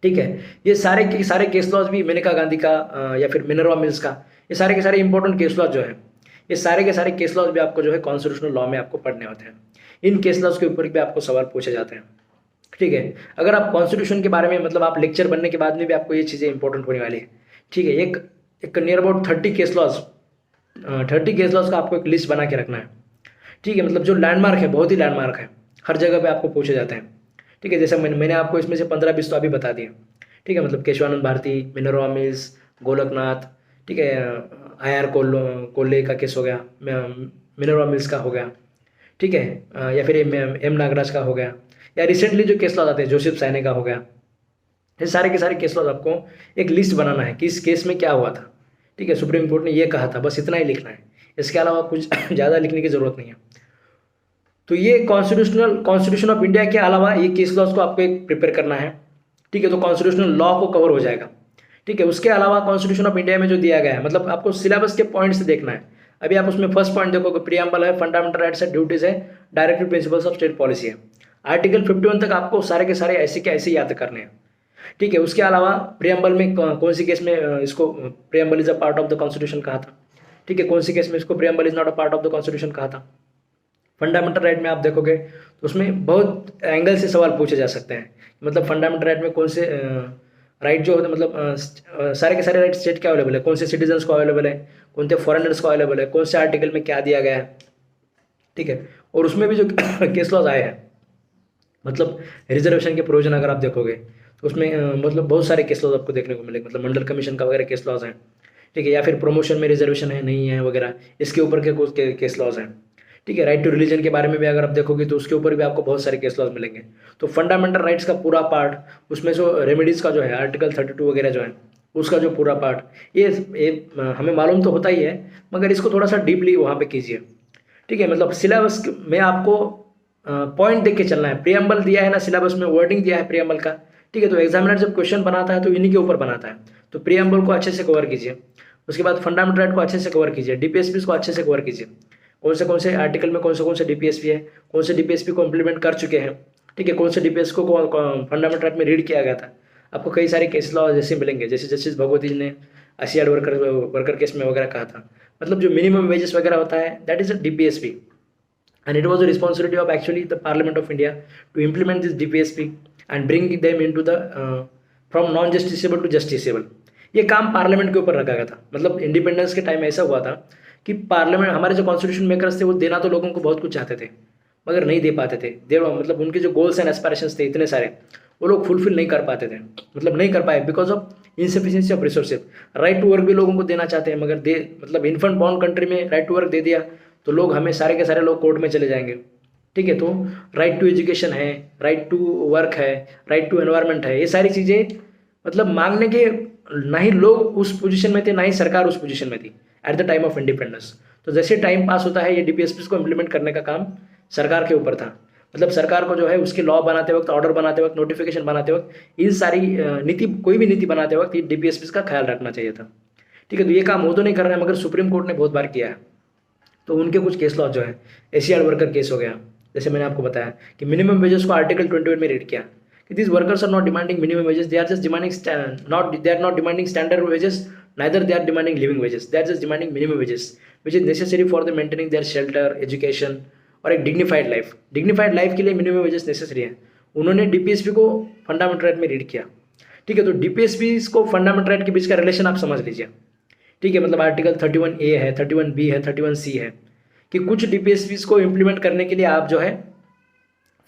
ठीक है, ये सारे के सारे केस लॉज भी मेनका गांधी का या फिर मिनरवा मिल्स का, ये सारे के सारे इंपॉर्टेंट केस लॉज जो है, ये सारे के सारे केस लॉज भी आपको जो है कॉन्स्टिट्यूशनल लॉ में आपको पढ़ने होते हैं। इन केस लॉज के ऊपर भी आपको सवाल पूछे जाते हैं। ठीक है, अगर आप कॉन्स्टिट्यूशन के बारे में मतलब आप लेक्चर बनने के बाद में भी आपको ये चीज़ें इंपॉर्टेंट होने वाली है। ठीक है, एक नियर अबाउट 30 केस लॉज का आपको एक लिस्ट बना के रखना है। ठीक है, मतलब जो लैंडमार्क है, बहुत ही लैंडमार्क है, हर जगह पे आपको पूछे जाते हैं। ठीक है, जैसे मैंने आपको इसमें से 15-20 तो अभी बता दिए। ठीक है, मतलब केशवानंद भारती, मिनरवा मिल्स, गोलकनाथ, ठीक है, IR कोल्ले का केस हो गया, मिनरवा मिल्स का हो गया, ठीक है, या फिर एम नागराज का हो गया, या रिसेंटली जो केस लॉज आते हैं जोसेफ सैनी का हो गया। ये सारे के सारे केस लॉज आपको एक लिस्ट बनाना है कि इस केस में क्या हुआ था। ठीक है, सुप्रीम कोर्ट ने ये कहा था, बस इतना ही लिखना है, इसके अलावा कुछ ज़्यादा लिखने की ज़रूरत नहीं है। तो ये कॉन्स्टिट्यूशन ऑफ इंडिया के अलावा ये केस लॉज को आपको एक प्रिपेयर करना है। ठीक है, तो कॉन्स्टिट्यूशनल लॉ को कवर हो जाएगा। ठीक है, उसके अलावा कॉन्स्टिट्यूशन ऑफ इंडिया में जो दिया गया है मतलब आपको सिलेबस के पॉइंट से देखना है। अभी आप उसमें फर्स्ट पॉइंट देखोगे, प्रियम्बल है, फंडामेंटल राइट्स है, ड्यूटीज है, directive principles of state policy है। आर्टिकल 51 तक आपको सारे के सारे ऐसे के ऐसे याद करने हैं। ठीक है, उसके अलावा प्रियम्बल में कौन सी केस में इसको preamble is a part of the constitution कहा था। ठीक है, कौन सी केस में इसको preamble is not a part of the constitution कहा था। फंडामेंटल राइट में आप देखोगे तो उसमें बहुत एंगल से सवाल पूछे जा सकते हैं। मतलब फंडामेंटल राइट में कौन से राइट जो होते हैं, मतलब सारे के सारे राइट स्टेट क्या अवेलेबल है, कौन से सिटीजन्स को अवेलेबल है, कौन से फॉरेनर्स को अवेलेबल है, कौन से आर्टिकल में क्या दिया गया है। ठीक है, और उसमें भी जो केस लॉज आए हैं मतलब रिजर्वेशन के प्रोविजन अगर आप देखोगे तो उसमें मतलब बहुत सारे केस लॉज आपको देखने को मिलेंगे। मतलब मंडल कमीशन का वगैरह केस लॉज हैं। ठीक है, या फिर प्रमोशन में रिजर्वेशन है नहीं है वगैरह, इसके ऊपर के कुछ केस लॉज हैं। ठीक है, राइट टू रिलीजन के बारे में भी अगर आप देखोगे तो उसके ऊपर भी आपको बहुत सारे केस लॉज मिलेंगे। तो फंडामेंटल राइट्स का पूरा पार्ट, उसमें जो रेमेडीज़ का जो है आर्टिकल 32 वगैरह जो है उसका जो पूरा पार्ट, ये हमें मालूम तो होता ही है, मगर इसको थोड़ा सा डीपली वहाँ पे कीजिए। ठीक है, मतलब सिलेबस में आपको पॉइंट देख के चलना है। प्रियम्बल दिया है ना सिलेबस में, वर्डिंग दिया है प्रियम्बल का। ठीक है, तो एग्जामिनर जब क्वेश्चन बनाता है तो इन्हीं के ऊपर बनाता है। तो प्रियम्बल को अच्छे से कवर कीजिए, उसके बाद फंडामेंटल राइट को अच्छे से कवर कीजिए, DPSP को अच्छे से कवर कीजिए, कौन से आर्टिकल में कौन से DPSP है, कौन से DPSP को इम्प्लीमेंट कर चुके हैं। ठीक है, कौन से DPSP को फंडामेंटल राइट में रीड किया गया था। आपको कई सारे केस लॉ जैसे मिलेंगे, जैसे जस्टिस भगवती जी ने एशियाड वर्कर केस में वगैरह कहा था। मतलब जो मिनिमम वेजेस वगैरह होता है that is a DPSP, and it was the responsibility of actually the Parliament of India to implement this DPSP and bring them into the from non justiciable to justiciable। ये काम parliament के ऊपर रखा गया था। मतलब इंडिपेंडेंस के time ऐसा हुआ था कि पार्लियामेंट, हमारे जो कॉन्स्टिट्यूशन मेकर्स थे वो देना तो लोगों को बहुत कुछ चाहते थे मगर नहीं दे पाते थे। मतलब उनके जो गोल्स एंड एस्पायरेशंस थे इतने सारे, वो लोग फुलफिल नहीं कर पाते थे, मतलब नहीं कर पाए because of insufficiency of resources. Right to work भी लोगों को देना चाहते हैं मगर मतलब इन्फेंट बॉर्न कंट्री में राइट टू वर्क दे दिया तो लोग हमें सारे के सारे लोग कोर्ट में चले जाएंगे। ठीक है, तो राइट टू एजुकेशन है, राइट टू वर्क है, राइट टू एनवायरनमेंट है, ये सारी चीज़ें मतलब मांगने के ना ही लोग उस पोजीशन में थे ना ही सरकार उस पोजीशन में थी at the time of independence. तो जैसे टाइम पास होता है ये DPSP को इम्प्लीमेंट करने का काम सरकार के ऊपर था। मतलब सरकार को जो है उसके लॉ बनाते वक्त, ऑर्डर बनाते वक्त, नोटिफिकेशन बनाते वक्त, इन सारी नीति, कोई भी नीति बनाते वक्त ये DPSP का ख्याल रखना चाहिए था। ठीक है, तो ये काम वो तो नहीं कर रहे हैं मगर सुप्रीम कोर्ट ने बहुत बार किया है। तो उनके कुछ केस लॉ जो है, एशियाड वर्कर केस हो गया, जैसे मैंने आपको बताया कि मिनिमम वेजेस को आर्टिकल 21 में रीड किया कि these workers are not demanding minimum wages, they are just demanding they are not demanding standard wages, neither they are demanding living wages, they are just demanding minimum wages which is necessary for the maintaining their shelter, education और एक dignified life. Dignified life के लिए minimum wages necessary है। उन्होंने DPSP को fundamental right में read किया, ठीक है। तो डीपीएसपी को फंडामेंटल राइट के बीच का रिलेशन आप समझ लीजिए, ठीक है। मतलब आर्टिकल 31A है, 31B है, 31C है कि कुछ डीपीएसपीज को इम्प्लीमेंट करने के लिए आप जो है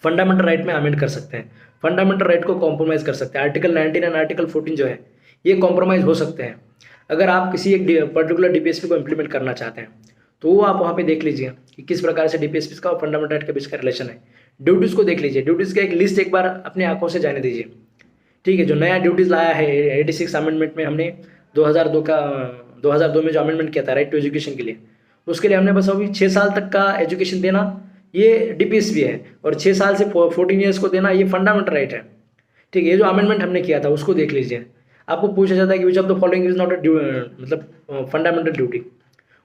फंडामेंटल राइट में अमेंड कर सकते हैं, फंडामेंटल राइट को कॉम्प्रोमाइज कर सकते हैं। आर्टिकल 19 एंड आर्टिकल 14 जो है ये कॉम्प्रोमाइज हो सकते हैं। अगर आप किसी एक पर्टिकुलर डीपीएसपी को इम्प्लीमेंट करना चाहते हैं तो वो आप वहाँ पे देख लीजिए कि किस प्रकार से डीपीएसपी का और फंडामेंटल राइट के बीच का रिलेशन है। ड्यूटीज़ को देख लीजिए, ड्यूटीज़ का एक लिस्ट एक बार अपनी आंखों से जाने दीजिए, ठीक है। जो नया ड्यूटीज़ लाया है 86 अमेंडमेंट में, हमने 2002 में जो अमेंडमेंट किया था राइट टू एजुकेशन के लिए, उसके लिए हमने बस अभी 6 साल तक का एजुकेशन देना ये डीपीएसपी है, और 6 साल से 14 ईयर्स को देना ये फंडामेंटल राइट है, ठीक है। ये जो अमेंडमेंट हमने किया था उसको देख लीजिए। आपको पूछा जाता है कि which of the following is not a मतलब फंडामेंटल ड्यूटी,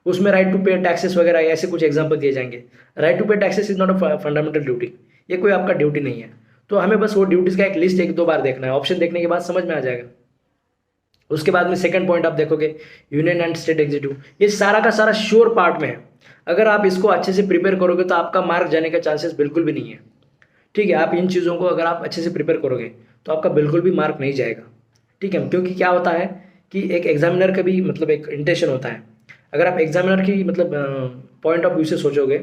उसमें राइट टू पे टैक्सेस वगैरह ऐसे कुछ एग्जाम्पल दिए जाएंगे। राइट टू पे taxes is not a fundamental duty, ये कोई आपका ड्यूटी नहीं है। तो हमें बस वो ड्यूटीज़ का एक लिस्ट 1-2 बार देखना है, ऑप्शन देखने के बाद समझ में आ जाएगा। उसके बाद में सेकंड पॉइंट आप देखोगे यूनियन एंड स्टेट एग्जीक्यूटिव, ये सारा का सारा श्योर पार्ट में है। अगर आप इसको अच्छे से प्रिपेयर करोगे तो आपका मार्क जाने का चांसेस बिल्कुल भी नहीं है, ठीक है। आप इन चीज़ों को अगर आप अच्छे से प्रिपेयर करोगे तो आपका बिल्कुल भी मार्क नहीं जाएगा, ठीक है। क्योंकि क्या होता है कि एक एग्जामिनर का भी मतलब एक इंटेंशन होता है। अगर आप एग्जामिनर की मतलब पॉइंट ऑफ व्यू से सोचोगे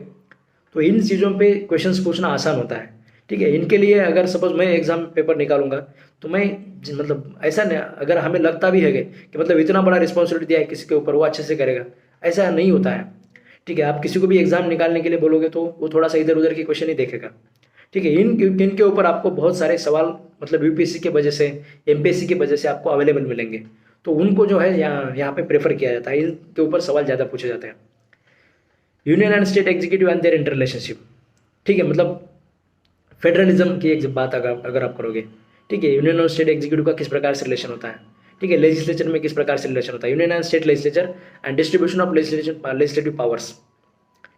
तो इन चीज़ों पे क्वेश्चंस पूछना आसान होता है, ठीक है। इनके लिए अगर सपोज मैं एग्जाम पेपर निकालूंगा तो मैं मतलब ऐसा नहीं, अगर हमें लगता भी है कि मतलब इतना बड़ा रिस्पॉन्सिबिलिटी दिया है किसी के ऊपर वो अच्छे से करेगा, ऐसा नहीं होता है, ठीक है। आप किसी को भी एग्जाम निकालने के लिए बोलोगे तो वो थोड़ा सा इधर उधर की क्वेश्चन ही देखेगा, ठीक है। इनके ऊपर आपको बहुत सारे सवाल मतलब यूपीएससी के वजह से, एमपीएससी की वजह से आपको अवेलेबल मिलेंगे, तो उनको जो है यहाँ पे प्रेफर किया जाता है, इनके ऊपर सवाल ज़्यादा पूछे जाते हैं। Union and state executive and their inter relationship, ठीक है। मतलब फेडरलिज्म की एक बात अगर आप करोगे, ठीक है, यूनियन और स्टेट एग्जीक्यूटिव का किस प्रकार से रिलेशन होता है, ठीक है। लेजिस्लेचर में किस प्रकार से रिलेशन होता है, union and state legislature and distribution of legislative powers,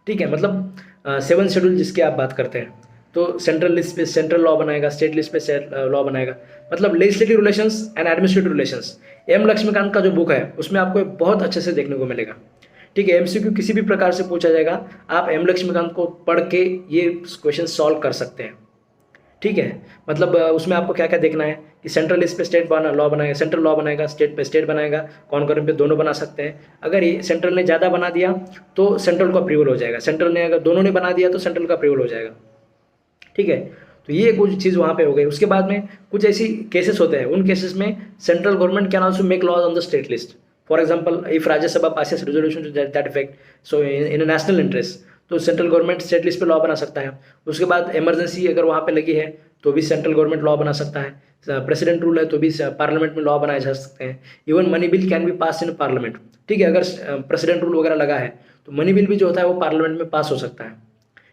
ठीक है। मतलब 7 शेड्यूल जिसकी आप बात करते हैं, तो सेंट्रल लिस्ट पे सेंट्रल लॉ बनाएगा, स्टेट लिस्ट पे लॉ बनाएगा। मतलब legislative relations and administrative relations, M Laxmikanth का जो बुक है उसमें आपको बहुत अच्छे से देखने को मिलेगा, ठीक है। एमसीक्यू किसी भी प्रकार से पूछा जाएगा, आप एम लक्ष्मीकांत को पढ़ के ये क्वेश्चन सॉल्व कर सकते हैं, ठीक है। मतलब उसमें आपको क्या क्या देखना है कि सेंट्रल लिस्ट पे स्टेट लॉ बनाएगा, सेंट्रल लॉ बनाएगा, स्टेट पे स्टेट बनाएगा, कॉन्करेंट पे दोनों बना सकते हैं। अगर ये सेंट्रल ने ज़्यादा बना दिया तो सेंट्रल का अप्रूवल हो जाएगा, सेंट्रल ने अगर दोनों ने बना दिया तो सेंट्रल का अप्रूवल हो जाएगा, ठीक है। तो ये कुछ चीज़ वहाँ पे हो गई। उसके बाद में कुछ ऐसी केसेस होते हैं, उन केसेस में central government can also make laws on the state list. For example if Rajya Sabha passes resolution to that effect, so in a national interest, तो सेंट्रल गवर्नमेंट स्टेट लिस्ट पे लॉ बना सकता है। उसके बाद इमरजेंसी अगर वहाँ पे लगी है तो भी सेंट्रल गवर्नमेंट लॉ बना सकता है। प्रेसिडेंट रूल है तो भी पार्लियामेंट में लॉ बनाए जा सकते हैं। Even money bill can be pass in parliament, ठीक है। अगर प्रेसिडेंट रूल वगैरह लगा है तो मनी बिल भी जो होता है वो पार्लियामेंट में पास हो सकता है,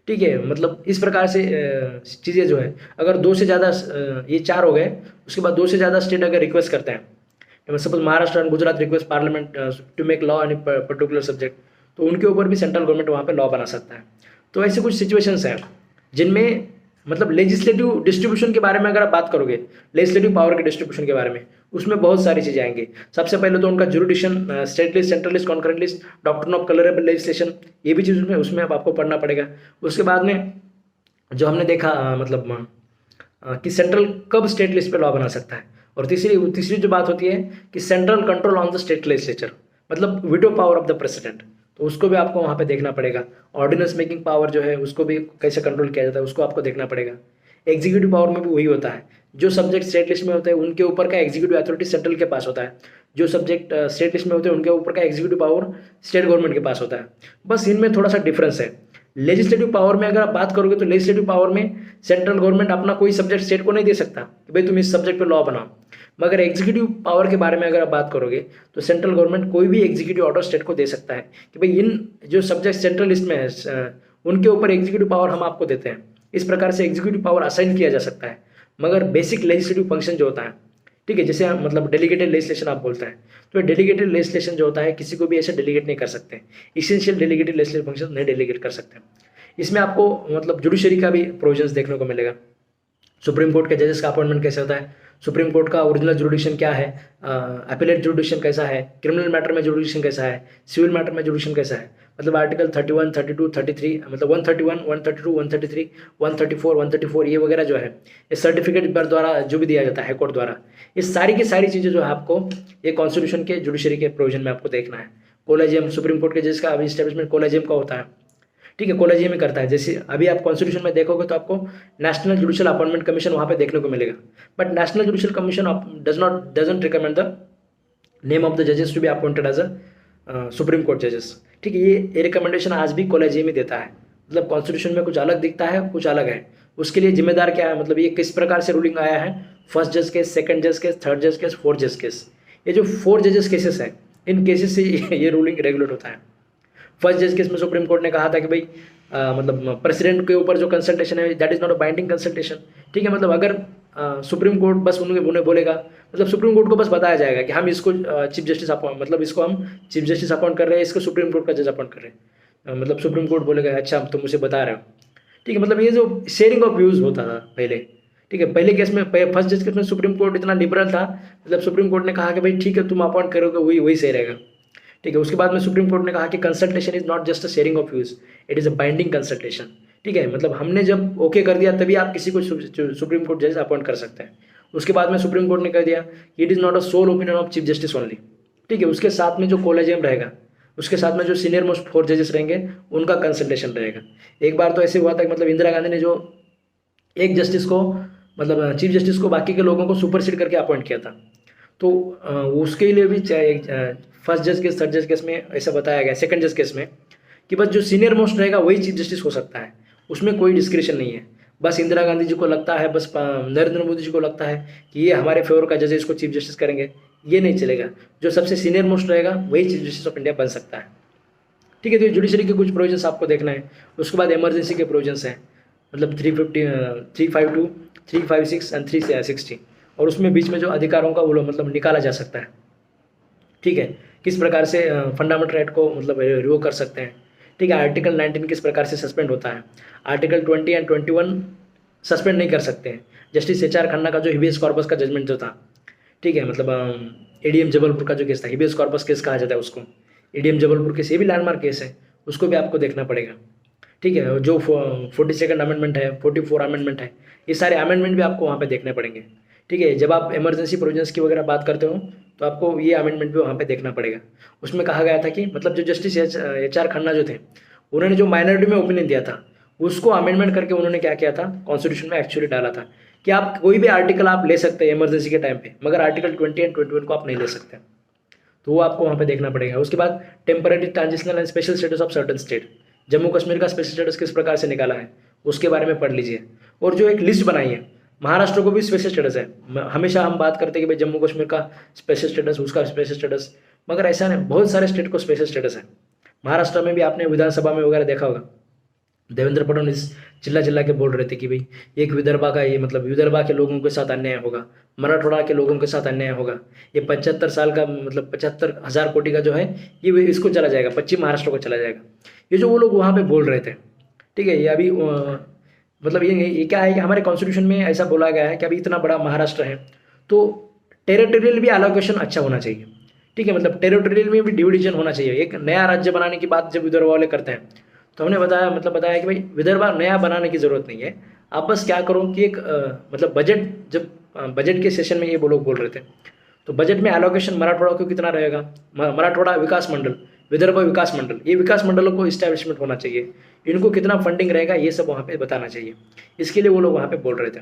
ठीक है। मतलब इस प्रकार से चीज़ें जो है, अगर 2 से ज़्यादा ये 4 हो गए, उसके बाद 2 से ज़्यादा स्टेट अगर रिक्वेस्ट करते हैं, suppose Maharashtra and Gujarat request parliament to make law in particular subject, तो उनके ऊपर भी सेंट्रल गवर्नमेंट वहाँ पे लॉ बना सकता है। तो ऐसे कुछ सिचुएशंस हैं जिनमें मतलब लेजिस्लेटिव डिस्ट्रीब्यूशन के बारे में अगर आप बात करोगे, लेजिस्लेटिव पावर के डिस्ट्रीब्यूशन के बारे में, उसमें बहुत सारी चीज़ें आएंगी। सबसे पहले तो उनका jurisdiction, state list, central list, concurrent list, doctrine of colourable legislation, ये भी चीज़ उसमें अब आपको पढ़ना पड़ेगा। उसके बाद में जो हमने देखा मतलब कि सेंट्रल कब स्टेट लिस्ट पे लॉ बना सकता है, और तीसरी जो बात होती है कि central control on the state legislature, मतलब veto power of the president, तो उसको भी आपको वहाँ पे देखना पड़ेगा। ऑर्डिनेंस मेकिंग पावर जो है उसको भी कैसे कंट्रोल किया जाता है उसको आपको देखना पड़ेगा। एग्जीक्यूटिव पावर में भी वही होता है, जो सब्जेक्ट स्टेट लिस्ट में होते हैं उनके ऊपर का एग्जीक्यूटिव अथॉरिटी सेंट्रल के पास होता है, जो सब्जेक्ट स्टेट लिस्ट में होते हैं उनके ऊपर का एग्जीक्यूटिव पावर स्टेट गवर्नमेंट के पास होता है। बस इनमें थोड़ा सा डिफरेंस है। लेजिस्लेटिव पावर में अगर आप बात करोगे तो लेजिस्लेटिव पावर में सेंट्रल गवर्नमेंट अपना कोई सब्जेक्ट स्टेट को नहीं दे सकता कि भाई तुम इस सब्जेक्ट पे लॉ बनाओ। मगर एग्जीक्यूटिव पावर के बारे में अगर आप बात करोगे तो सेंट्रल गवर्नमेंट कोई भी एग्जीक्यूटिव ऑर्डर स्टेट को दे सकता है कि भाई इन जो सब्जेक्ट सेंट्रल लिस्ट में है उनके ऊपर एग्जीक्यूटिव पावर हम आपको देते हैं। इस प्रकार से एग्जीक्यूटिव पावर असाइन किया जा सकता है। मगर बेसिक लेजिस्लेटिव फंक्शन जो होता है, ठीक है, जैसे मतलब डेलीगेटेड लेजिस्लेशन आप बोलते हैं, तो डेलीगेटेड लेजिस्लेशन जो होता है किसी को भी ऐसे डेलीगेट नहीं कर सकते। इसेंशियल डेलीगेटेड लेजिस्लेटिव फंक्शन नहीं डेलीगेट कर सकते। इसमें आपको मतलब जुडिशरी का भी प्रोविजंस देखने को मिलेगा। सुप्रीम कोर्ट के जजेस का अपॉइंटमेंट कैसे होता है, सुप्रीम कोर्ट का ओरिजिनल जुडिक्शन क्या है, अपीलेट जुडिक्शन कैसा है, क्रिमिनल मैटर में जुडिक्शन कैसा है, सिविल मैटर में जुडिक्शन कैसा है। मतलब आर्टिकल 31, 32, 33, मतलब 131, 132, 133, 134, 134 ये वगैरह जो है, ये सर्टिफिकेट द्वारा जो भी दिया जाता है कोर्ट द्वारा, ये सारी की सारी चीज़ें जो है आपको ये कॉन्स्टिट्यूशन के जुडिशरी के प्रोविजन में आपको देखना है। कोलेजियम, सुप्रीम कोर्ट के जज का अभी इस्टेब्लिशमेंट कोलेजियम का होता है, ठीक है, कोलेजियम ही करता है। जैसे अभी आप कॉन्स्टिट्यूशन में देखोगे तो आपको नेशनल जुडिशियल अपॉइंटमेंट कमीशन वहाँ पे देखने को मिलेगा, but national judicial commission doesn't recommend the name of the जजेस to be appointed as a supreme court जजेस, ठीक है। ये रिकमेंडेशन आज भी कोलेजियम ही देता है। मतलब कॉन्स्टिट्यूशन में कुछ अलग दिखता है, कुछ अलग है, उसके लिए जिम्मेदार क्या है, मतलब ये किस प्रकार से रूलिंग आया है, फर्स्ट जज केस, सेकंड जज केस, थर्ड जज केस, फोर्थ जज केस, ये जो 4 जजेस केसेस हैं, इन केसेस से ये रूलिंग रेगुलेट होता है। फर्स्ट जज केस में सुप्रीम कोर्ट ने कहा था कि भाई मतलब प्रेसिडेंट के ऊपर जो कंसल्टेशन है that is not a binding consultation, ठीक है। मतलब अगर सुप्रीम कोर्ट बस उन्हें बोलेगा, मतलब सुप्रीम कोर्ट को बस बताया जाएगा कि हम इसको चीफ जस्टिस अपॉइंट, मतलब इसको हम चीफ जस्टिस अपॉइंट कर रहे हैं, इसको सुप्रीम कोर्ट का जज अपॉइंट कर रहे हैं, मतलब सुप्रीम कोर्ट बोलेगा अच्छा तुम मुझे बता रहे हो, ठीक है। मतलब ये जो शेयरिंग ऑफ व्यूज़ होता था पहले, ठीक है, पहले केस में फर्स्ट जज केस में सुप्रीम कोर्ट इतना लिबरल था, मतलब सुप्रीम कोर्ट ने कहा कि भाई ठीक है तुम अपॉइंट करोगे वही वही सही रहेगा, ठीक है। उसके बाद में सुप्रीम कोर्ट ने कहा कि consultation is not just a sharing of views, it is a binding consultation, ठीक है। मतलब हमने जब ओके कर दिया तभी आप किसी को सुप्रीम कोर्ट जज अपॉइंट कर सकते हैं। उसके बाद में सुप्रीम कोर्ट ने कह दिया कि it is not a sole opinion of chief justice only, ठीक है। उसके साथ में जो कोलेजियम रहेगा, उसके साथ में जो सीनियर मोस्ट 4 जजेस रहेंगे उनका कंसल्टेशन रहेगा। एक बार तो ऐसे हुआ था कि मतलब इंदिरा गांधी ने जो एक जस्टिस को, मतलब चीफ जस्टिस को बाकी के लोगों को सुपरसीड करके अपॉइंट किया था, तो उसके लिए भी फर्स्ट जज केस, थर्ड जज केस में ऐसा बताया गया, सेकंड जज केस में कि बस जो सीनियर मोस्ट रहेगा वही चीफ जस्टिस हो सकता है, उसमें कोई डिस्क्रिप्शन नहीं है। बस इंदिरा गांधी जी को लगता है, बस नरेंद्र मोदी जी को लगता है कि ये हमारे फेवर का जज है, इसको चीफ जस्टिस करेंगे, ये नहीं चलेगा। जो सबसे सीनियर मोस्ट रहेगा वही चीफ जस्टिस ऑफ इंडिया बन सकता है, ठीक है। तो जुडिशरी के कुछ प्रोविजंस आपको देखना है। उसके बाद इमरजेंसी के प्रोविजंस हैं, मतलब 352, 356 एंड 360, और उसमें बीच में जो अधिकारों का वो मतलब निकाला जा सकता है, ठीक है। किस प्रकार से फंडामेंटल राइट को मतलब रिवोक कर सकते हैं, ठीक है। आर्टिकल 19 किस प्रकार से सस्पेंड होता है, आर्टिकल 20 एंड 21 सस्पेंड नहीं कर सकते हैं। जस्टिस HR खन्ना का जो हिबियस कॉर्पस का जजमेंट जो था, ठीक है, मतलब ADM जबलपुर का जो केस था, हिबियस कॉर्पस केस कहा जाता है उसको, ADM जबलपुर केस, ये भी लैंडमार्क केस है, उसको भी आपको देखना पड़ेगा, ठीक है। जो 42nd अमेंडमेंट है, 44 अमेंडमेंट है, ये सारे अमेंडमेंट भी आपको वहाँ पे देखने पड़ेंगे, ठीक है। जब आप इमरजेंसी प्रोविजंस की वगैरह बात करते हो तो आपको ये अमेंडमेंट भी वहाँ पे देखना पड़ेगा। उसमें कहा गया था कि मतलब जो जस्टिस HR खन्ना जो थे, उन्होंने जो माइनॉरिटी में ओपिनियन दिया था उसको अमेंडमेंट करके उन्होंने क्या किया था, कॉन्स्टिट्यूशन में एक्चुअली डाला था कि आप कोई भी आर्टिकल आप ले सकते हैं इमरजेंसी के टाइम पे, मगर आर्टिकल 20 एंड 21 को आप नहीं ले सकते, तो वो आपको वहाँ पे देखना पड़ेगा। उसके बाद temporary transitional and special status of certain state, Jammu Kashmir का स्पेशल स्टेटस किस प्रकार से निकाला है उसके बारे में पढ़ लीजिए। और जो एक लिस्ट बनाई है, महाराष्ट्र को भी स्पेशल स्टेटस है, हमेशा हम बात करते हैं कि भाई जम्मू कश्मीर का स्पेशल स्टेटस, उसका स्पेशल स्टेटस, मगर ऐसा नहीं, बहुत सारे स्टेट को स्पेशल स्टेटस है। महाराष्ट्र में भी आपने विधानसभा में वगैरह देखा होगा, देवेंद्र फडणवीस चिल्ला चिल्ला के बोल रहे थे कि भाई एक विदर्भा का ये मतलब विदर्भा के लोगों के साथ अन्याय होगा, मराठवाड़ा के लोगों के साथ अन्याय होगा, ये 75 साल का मतलब 75,000 कोटी का जो है ये इसको चला जाएगा, पश्चिम महाराष्ट्र को चला जाएगा, ये जो वो लोग वहाँ पे बोल रहे थे, ठीक है। ये अभी मतलब ये क्या है कि हमारे कॉन्स्टिट्यूशन में ऐसा बोला गया है कि अभी इतना बड़ा महाराष्ट्र है तो टेरिटोरियल भी एलोकेशन अच्छा होना चाहिए, ठीक है। मतलब टेरिटोरियल में भी डिविजन होना चाहिए। एक नया राज्य बनाने की बात जब विदर्भ वाले करते हैं तो हमने बताया कि भाई विदर्भ नया बनाने की ज़रूरत नहीं है, आप बस क्या करो कि एक मतलब बजट, जब बजट के सेशन में ये वो लोग बोल रहे थे तो बजट में एलोकेशन मराठवाड़ा को कितना रहेगा, मराठवाड़ा विकास मंडल, विदर्भ विकास मंडल, ये विकास मंडलों को इस्टेब्लिशमेंट होना चाहिए, इनको कितना फंडिंग रहेगा ये सब वहाँ पे बताना चाहिए, इसके लिए वो लोग वहाँ पे बोल रहे थे,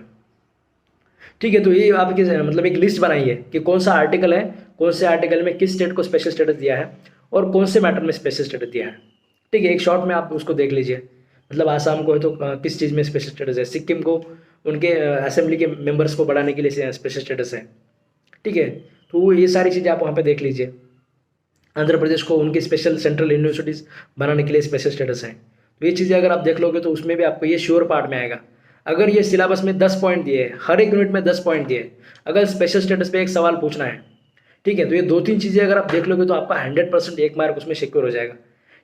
ठीक है। तो ये आपकी मतलब एक लिस्ट बनाई है कि कौन सा आर्टिकल है, कौन से आर्टिकल में किस स्टेट को स्पेशल स्टेटस दिया है और कौन से मैटर में स्पेशल स्टेटस दिया है, ठीक है। एक शॉर्ट में आप उसको देख लीजिए। मतलब आसाम को है तो किस चीज़ में स्पेशल स्टेटस है, सिक्किम को उनके असेंबली के मेंबर्स को बढ़ाने के लिए स्पेशल स्टेटस है, ठीक है। तो ये सारी चीज़ें आप वहाँ पे देख लीजिए। आंध्र प्रदेश को उनकी स्पेशल सेंट्रल यूनिवर्सिटीज़ बनाने के लिए स्पेशल स्टेटस है, तो ये चीज़ें अगर आप देख लोगे तो उसमें भी आपको ये श्योर पार्ट में आएगा। अगर ये सिलेबस में 10 पॉइंट दिए, हर एक यूनिट में 10 पॉइंट दिए, अगर स्पेशल स्टेटस पे एक सवाल पूछना है, ठीक है, तो ये 2-3 चीज़ें अगर आप देख लोगे तो आपका 100% एक मार्क उसमें सिक्योर हो जाएगा,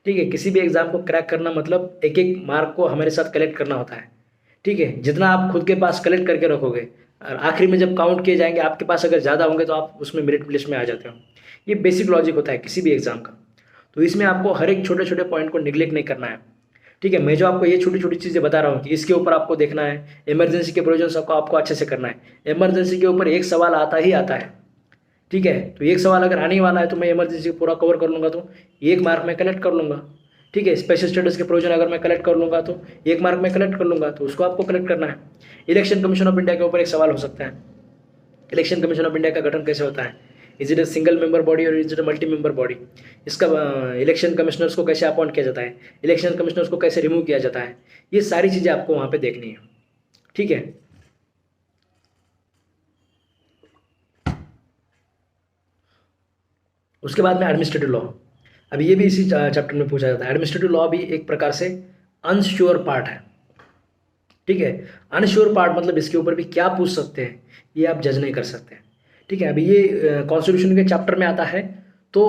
ठीक है। किसी भी एग्जाम को क्रैक करना मतलब एक एक मार्क को हमारे साथ कलेक्ट करना होता है, ठीक है, जितना आप खुद के पास कलेक्ट करके रखोगे और आखिरी में जब काउंट किए जाएंगे आपके पास अगर ज़्यादा होंगे तो आप उसमें मेरिट लिस्ट में आ जाते हो। ये बेसिक लॉजिक होता है किसी भी एग्जाम का। तो इसमें आपको हर एक छोटे छोटे पॉइंट को निगलेक्ट नहीं करना है। ठीक है, मैं जो आपको ये छोटी छोटी चीज़ें बता रहा हूँ कि इसके ऊपर आपको देखना है, इमरजेंसी के प्रोविजन सबको आपको अच्छे से करना है। इमरजेंसी के ऊपर एक सवाल आता ही आता है। ठीक है, तो एक सवाल अगर आने वाला है तो मैं इमरजेंसी पूरा कवर कर लूँगा तो 1 मार्क में कलेक्ट कर लूँगा। ठीक है, स्पेशल स्टेटस के प्रोविजन अगर मैं कलेक्ट कर लूँगा तो 1 मार्क में कलेक्ट कर लूँगा, तो उसको आपको कलेक्ट करना है। इलेक्शन कमीशन ऑफ इंडिया के ऊपर एक सवाल हो सकता है, इलेक्शन कमीशन ऑफ इंडिया का गठन कैसे होता है, is it a single member body और is it a multi member body, इसका इलेक्शन कमिश्नर्स को कैसे अपॉइंट किया जाता है, इलेक्शन कमिश्नर्स को कैसे रिमूव किया जाता है, ये सारी चीज़ें आपको वहाँ पे देखनी है। ठीक है, उसके बाद में एडमिनिस्ट्रेटिव लॉ, अभी ये भी इसी चैप्टर में पूछा जाता है। एडमिनिस्ट्रेटिव लॉ भी एक प्रकार से अनश्योर पार्ट है। ठीक है, अनश्योर पार्ट मतलब इसके ऊपर भी क्या पूछ सकते हैं ये आप जज नहीं कर सकते। ठीक है, अभी ये कॉन्स्टिट्यूशन के चैप्टर में आता है। तो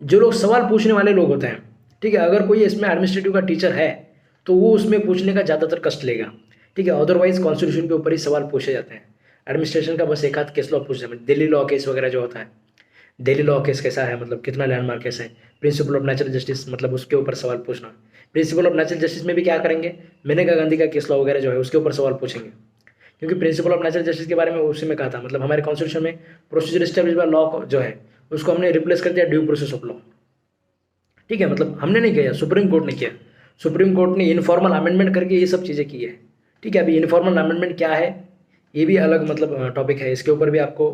जो लोग सवाल पूछने वाले लोग होते हैं, ठीक है, अगर कोई इसमें एडमिनिस्ट्रेटिव का टीचर है तो वो उसमें पूछने का ज़्यादातर कष्ट लेगा। ठीक है, अदरवाइज कॉन्स्टिट्यूशन के ऊपर ही सवाल पूछे जाते हैं। एडमिनिस्ट्रेशन का बस एक आध केस लॉ पूछते हैं, दिल्ली लॉ केस वगैरह जो होता है, दिल्ली लॉ केस कैसा है, मतलब कितना लैंडमार्क केस है, प्रिंसिपल ऑफ नेचुरल जस्टिस, मतलब उसके ऊपर सवाल पूछना। प्रिंसिपल ऑफ नेचुरल जस्टिस में भी क्या करेंगे, मेनका गांधी का केस लॉ वगैरह जो है उसके ऊपर सवाल पूछेंगे, क्योंकि प्रिंसिपल ऑफ नेचुरल जस्टिस के बारे में उसी में कहा था, मतलब हमारे कॉन्स्टिट्यूशन में प्रोसीजर एस्टेब्लिश बाय लॉ जो है उसको हमने रिप्लेस कर दिया ड्यू प्रोसेस ऑफ लॉ। ठीक है, मतलब हमने नहीं किया, सुप्रीम कोर्ट ने किया। सुप्रीम कोर्ट ने इनफॉर्मल अमेंडमेंट करके ये सब चीज़ें की है। ठीक है, अभी इनफॉर्मल अमेंडमेंट क्या है ये भी अलग मतलब टॉपिक है, इसके ऊपर भी आपको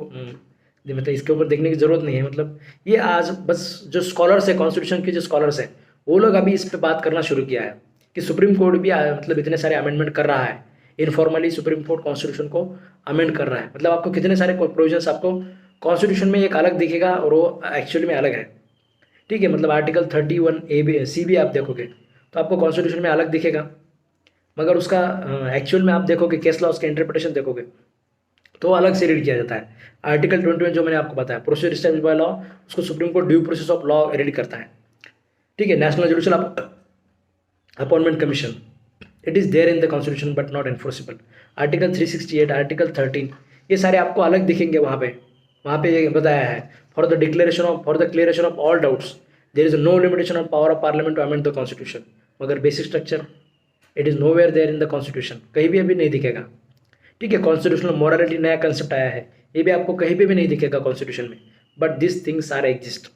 मतलब इसके ऊपर देखने की ज़रूरत नहीं है। मतलब ये आज बस जो स्कॉलर्स है, कॉन्स्टिट्यूशन के जो स्कॉलर्स हैं वो लोग अभी इस पर बात करना शुरू किया है कि सुप्रीम कोर्ट भी मतलब इतने सारे अमेंडमेंट कर रहा है। इनफॉर्मली सुप्रीम कोर्ट कॉन्स्टिट्यूशन को अमेंड कर रहा है, मतलब आपको कितने सारे प्रोविजंस आपको कॉन्स्टिट्यूशन में एक अलग दिखेगा और वो एक्चुअली में अलग है। ठीक है, मतलब आर्टिकल 31A-B-C भी आप देखोगे तो आपको कॉन्स्टिट्यूशन में अलग दिखेगा, मगर उसका एक्चुअल में आप देखोगे केस लॉ, उसका इंटरप्रिटेशन देखोगे तो अलग से रीड किया जाता है। आर्टिकल 21 जो मैंने आपको बताया प्रोसीजर एस्टैब्लिश्ड बाय लॉ, उसको supreme court due process of law read करता है। ठीक है, national judicial appointment commission, it is there in the constitution but not enforceable. Article 368, article 13, ये सारे आपको अलग दिखेंगे। वहाँ पे ये बताया है for the clearation of all doubts there is no limitation on power of parliament to amend the constitution, मगर basic structure it is nowhere there in the constitution, कहीं भी अभी नहीं दिखेगा। ठीक है, कॉन्स्टिट्यूशनल मोरालिटी नया कंसेप्ट आया है, ये भी आपको कहीं पे भी नहीं दिखेगा कॉन्स्टिट्यूशन में, but this things are exist.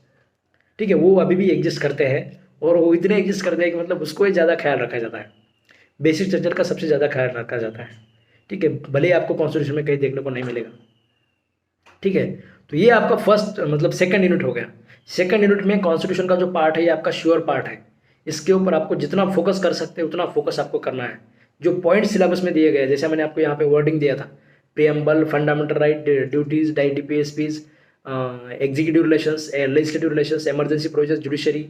ठीक है, वो अभी भी एग्जिस्ट करते हैं और वो इतने एग्जिस्ट करते हैं कि मतलब उसको ही ज़्यादा ख्याल रखा जाता है, बेसिक स्ट्रक्चर का सबसे ज़्यादा ख्याल रखा जाता है। ठीक है, भले ही आपको कॉन्स्टिट्यूशन में कहीं देखने को नहीं मिलेगा। ठीक है, तो ये आपका फर्स्ट मतलब सेकंड यूनिट हो गया। सेकंड यूनिट में कॉन्स्टिट्यूशन का जो पार्ट है ये आपका श्योर पार्ट है, इसके ऊपर आपको जितना फोकस कर सकते हैं उतना फोकस आपको करना है। जो पॉइंट सिलेबस में दिए गए, जैसे मैंने आपको यहाँ पे वर्डिंग दिया था, preamble, fundamental right, duties, DPSPs, executive relations, legislative relations, emergency provisions, judiciary,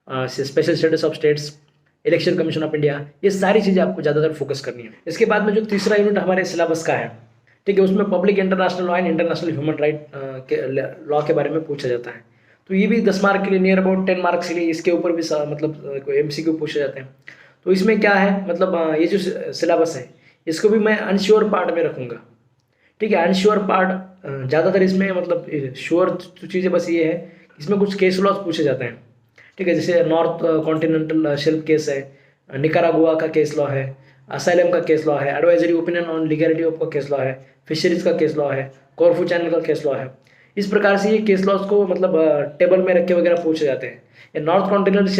special status of states, election commission of India, ये सारी चीज़ें आपको ज़्यादातर फोकस करनी है। इसके बाद में जो तीसरा यूनिट हमारे सिलेबस का है, ठीक है, उसमें public international law and international human right के लॉ के बारे में पूछा जाता है। तो ये भी 10 मार्क के लिए, नियर अबाउट 10 मार्क्स के लिए इसके ऊपर भी मतलब MCQ पूछे जाते हैं। तो इसमें क्या है, मतलब ये जो सिलेबस है इसको भी मैं अनश्योर पार्ट में रखूँगा। ठीक है, अनश्योर पार्ट ज़्यादातर इसमें मतलब श्योर चीज़ें बस ये है, इसमें कुछ केस लॉज पूछे जाते हैं। ठीक है, जैसे नॉर्थ कॉन्टिनेंटल शेल्फ केस है, निकारागुआ का केस लॉ है, असाइलम का केस लॉ है, advisory opinion on legality of का केस लॉ है, फिशरीज का केस लॉ है, कॉर्फू चैनल का केस लॉ है। इस प्रकार से ये केस लॉज को मतलब टेबल में रख के वगैरह पूछे जाते हैं। ये नॉर्थ कॉन्टिनेंटल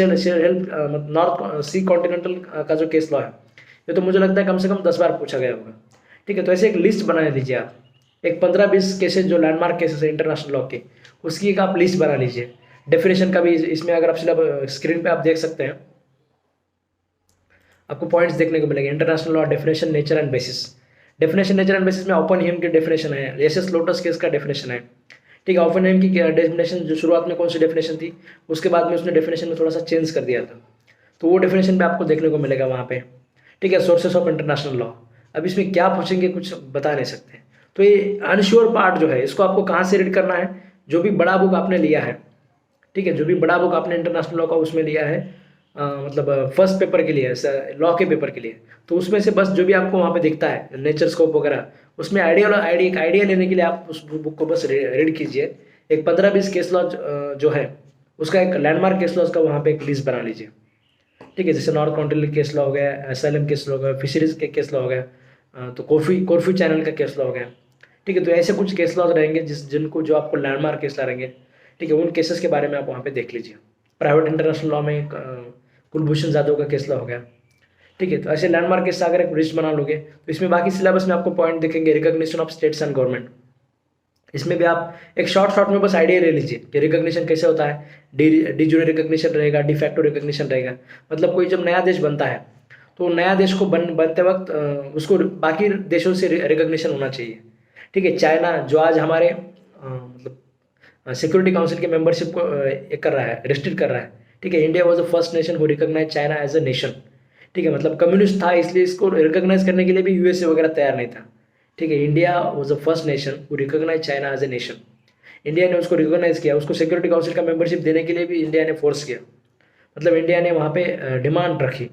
नॉर्थ सी कॉन्टिनेंटल का जो केस लॉ है ये तो मुझे लगता है कम से कम 10 बार पूछा गया होगा। ठीक है, तो ऐसे एक लिस्ट बना लीजिए आप, एक 15-20 केसेस जो लैंडमार्क केसेस है इंटरनेशनल लॉ के, उसकी एक आप लिस्ट बना लीजिए। डेफिनेशन का भी इसमें अगर आप स्क्रीन पे आप देख सकते हैं, आपको पॉइंट्स देखने को मिलेंगे। International law definition, nature and bases. Definition, nature and bases में ओपन हिम की डेफिनेशन है, एसएस लोटस केस का डेफिनेशन है। ठीक है, ओपन हिम की डेफिनेशन जो शुरुआत में कौन सी डेफिनेशन थी, उसके बाद में उसने डेफिनेशन में थोड़ा सा चेंज कर दिया था, तो वो डेफिनेशन भी आपको देखने को मिलेगा वहाँ पे। ठीक है, सोर्सेस ऑफ इंटरनेशनल लॉ, अब इसमें क्या पूछेंगे कुछ बता नहीं सकते। तो ये अनश्योर पार्ट जो है इसको आपको कहाँ से रीड करना है, जो भी बड़ा बुक आपने लिया है, ठीक है, जो भी बड़ा बुक आपने इंटरनेशनल लॉ का उसमें लिया है, मतलब फर्स्ट पेपर के लिए, लॉ के पेपर के लिए। तो उसमें से बस जो भी आपको वहाँ पे दिखता है नेचर स्कोप वगैरह, उसमें एक आइडिया लेने के लिए आप उस बुक को बस रीड कीजिए। एक 15-20 केस लॉ जो है उसका एक लैंडमार्क केस लॉज का वहाँ पे एक लिस्ट बना लीजिए। ठीक है, जैसे नॉर्थ कॉन्टिनेंटल केस लॉ हो गया, एसएलएम केस लॉ हो गया, फिशरीज के केस लॉ हो गया, तो कॉर्फू चैनल का केस लॉ हो गया। ठीक है, तो ऐसे कुछ केस लॉज रहेंगे जिनको जो आपको लैंडमार्क केस रहेंगे, ठीक है, उन केसेस के बारे में आप वहाँ पे देख लीजिए। प्राइवेट इंटरनेशनल लॉ में कुलभूषण जाधव का केस लॉ हो गया। ठीक है, तो ऐसे लैंडमार्क केस अगर एक लिस्ट बना लोगे तो इसमें बाकी सिलेबस में आपको पॉइंट दिखेंगे, recognition of states and government. इसमें भी आप एक शॉर्ट में बस आइडिया ले लीजिए कि रिकॉग्निशन कैसे होता है। डी जूरे रिकॉग्निशन रहेगा, डिफैक्टो रिकॉग्निशन रहेगा। मतलब कोई जब नया देश बनता है तो नया देश को बनते वक्त उसको बाकी देशों से रिकॉग्निशन होना चाहिए। ठीक है, चाइना जो आज हमारे मतलब सिक्योरिटी काउंसिल के मेंबरशिप को कर रहा है, रिस्ट्रिक्ट कर रहा है। ठीक है, India was the first nation who recognise China as a nation. ठीक है, मतलब कम्युनिस्ट था इसलिए इसको रिकॉग्नाइज करने के लिए भी यूएसए वगैरह तैयार नहीं था। ठीक है, India was the first nation who recognise China as a nation. India ने उसको रिकॉग्नाइज किया, उसको सिक्योरिटी काउंसिल का मेंबरशिप देने के लिए भी इंडिया ने फोर्स किया, मतलब इंडिया ने वहाँ पे डिमांड रखी।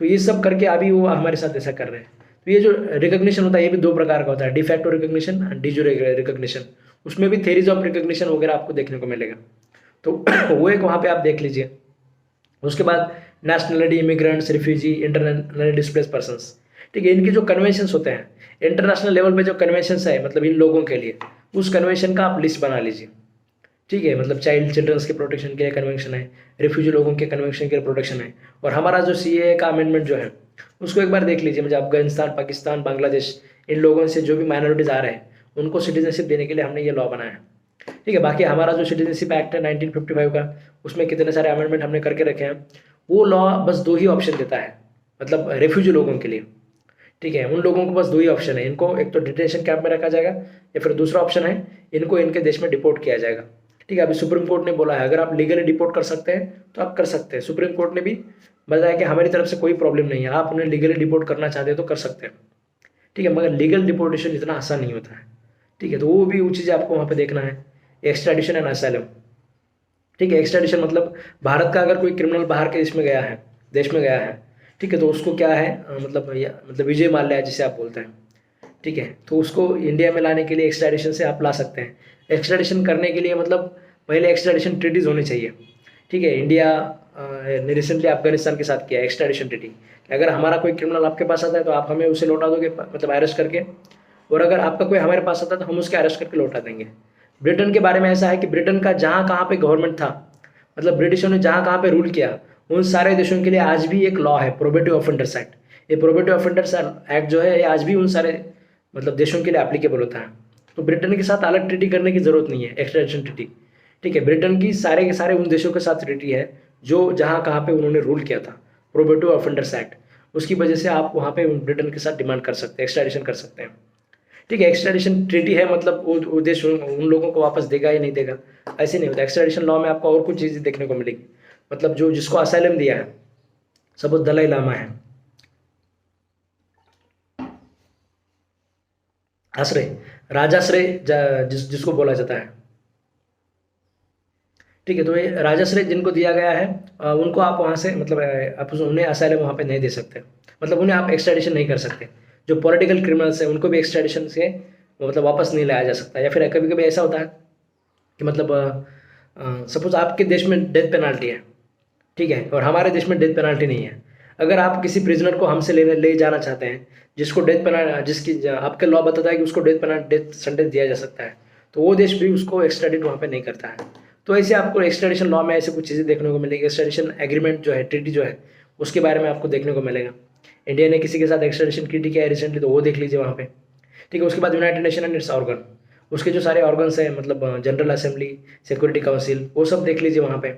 तो ये सब करके अभी वो हमारे साथ ऐसा कर रहे हैं। तो ये जो रिकॉग्निशन होता है ये भी दो प्रकार का होता है, de facto recognition and D jure recognition. उसमें भी थेरीज ऑफ रिकॉग्निशन वगैरह आपको देखने को मिलेगा। तो वो एक वहाँ पे आप देख लीजिए। उसके बाद nationality, immigrants, refugee, internal displace persons. ठीक है, इनके जो कन्वेंशंस होते हैं इंटरनेशनल लेवल पे, जो कन्वेंशंस है मतलब इन लोगों के लिए, उस कन्वेंशन का आप लिस्ट बना लीजिए। ठीक है, मतलब चिल्ड्रंस के प्रोटेक्शन के लिए कन्वेंशन है, रिफ्यूजी लोगों के कन्वेंशन के लिए प्रोटेक्शन है। और हमारा जो सीएए का अमेंडमेंट जो है उसको एक बार देख लीजिए। मतलब अफगानिस्तान, पाकिस्तान, बांग्लादेश, इन लोगों से जो भी माइनॉरिटीज़ आ रहे हैं उनको सिटीजनशिप देने के लिए हमने ये लॉ बनाया है। ठीक है, बाकी हमारा जो सिटीजनशिप एक्ट है 1955 का, उसमें कितने सारे अमेंडमेंट हमने करके रखे हैं। वो लॉ बस दो ही ऑप्शन देता है, मतलब रेफ्यूजी लोगों के लिए। ठीक है, उन लोगों को बस दो ही ऑप्शन है, इनको एक तो डिटेंशन कैंप में रखा जाएगा या फिर दूसरा ऑप्शन है इनको इनके देश में डिपोर्ट किया जाएगा। ठीक है, अभी सुप्रीम कोर्ट ने बोला है अगर आप लीगली डिपोर्ट कर सकते हैं तो आप कर सकते हैं। सुप्रीम कोर्ट ने भी बताया कि हमारी तरफ से कोई प्रॉब्लम नहीं है, आप उन्हें लीगली डिपोर्ट करना चाहते हैं तो कर सकते हैं। ठीक है, मगर लीगल डिपोर्टेशन इतना आसान नहीं होता है। ठीक है, तो वो भी वो चीज़ें आपको वहाँ पे देखना है। Extradition and asylum. ठीक है, एक्स्ट्राडिशन मतलब भारत का अगर कोई क्रिमिनल बाहर के देश में गया है, ठीक है, तो उसको क्या है मतलब विजय माल्या जिसे आप बोलते हैं। ठीक है, तो उसको इंडिया में लाने के लिए एक्स्ट्राडिशन से आप ला सकते हैं। एक्स्ट्राडिशन करने के लिए मतलब पहले एक्स्ट्राडिशन ट्रीटीज होनी चाहिए। ठीक है, इंडिया ने रिसेंटली अफगानिस्तान के साथ किया एक्स्ट्राडिशन ट्रीटी। अगर हमारा कोई क्रिमिनल आपके पास आता है तो आप हमें उसे लौटा दोगे, मतलब अरेस्ट करके, और अगर आपका कोई हमारे पास आता है तो हम उसके अरेस्ट करके लौटा देंगे। ब्रिटेन के बारे में ऐसा है कि ब्रिटेन का जहाँ कहाँ पे गवर्नमेंट था, मतलब ब्रिटिशों ने जहाँ कहाँ पे रूल किया, उन सारे देशों के लिए आज भी एक लॉ है, प्रोबेटिव ऑफेंडर्स एक्ट। ये प्रोबेटिव ऑफेंडर्स एक्ट जो है ये आज भी उन सारे मतलब देशों के लिए एप्लीकेबल होता है। तो ब्रिटेन के साथ अलग ट्रीटी करने की जरूरत नहीं है, एक्स्ट्राडिशन ट्रीटी। ठीक है, ब्रिटेन की सारे के सारे उन देशों के साथ ट्रीटी है जो जहाँ कहाँ पे उन्होंने रूल किया था, प्रोबेटिव ऑफेंडर्स एक्ट। उसकी वजह से आप वहाँ पे ब्रिटेन के साथ डिमांड कर सकते हैं, एक्स्ट्राडिशन कर सकते हैं। ठीक है, एक्स्ट्राडिशन ट्रीटी है मतलब वो देश उन लोगों को वापस देगा या नहीं देगा, ऐसे नहीं होता। एक्स्ट्राडिशन लॉ में आपको और कुछ चीज़ें देखने को मिलेगी, मतलब जो जिसको असाइलम दिया है, सपोज दलाई लामा है, आश्रय, राजाश्रय जिसको बोला जाता है। ठीक है, तो ये राजाश्रय जिनको दिया गया है उनको आप वहाँ से मतलब आप उन्हें असाइलम वहाँ पे नहीं दे सकते, मतलब उन्हें आप एक्स्ट्राडिशन नहीं कर सकते। जो पॉलिटिकल क्रिमिनल्स हैं उनको भी एक्स्ट्राडिशन से मतलब वापस नहीं लाया जा सकता। या फिर कभी कभी ऐसा होता है कि मतलब सपोज आपके देश में डेथ पेनाल्टी है, ठीक है, और हमारे देश में डेथ पेनाल्टी नहीं है। अगर आप किसी प्रिजनर को हमसे ले जाना चाहते हैं जिसको डेथ पेनाल्टी, जिसकी आपके लॉ बताता है कि उसको डेथ सेंटेंस दिया जा सकता है, तो वो देश भी उसको एक्स्ट्राडिट वहाँ पे नहीं करता है। तो ऐसे आपको एक्स्ट्राडिशन लॉ में ऐसे कुछ चीज़ें देखने को मिलेगी। एक्स्ट्राडिशन एग्रीमेंट जो है, ट्रीटी जो है, उसके बारे में आपको देखने को मिलेगा। इंडिया ने किसी के साथ एक्स्ट्राडिशन ट्रीटी किया है रिसेंटली, तो वो देख लीजिए वहाँ पे। ठीक है, उसके बाद United nation and it's organ, उसके जो सारे ऑर्गन्स हैं मतलब जनरल असेंबली, सिक्योरिटी काउंसिल, वो सब देख लीजिए वहाँ पे।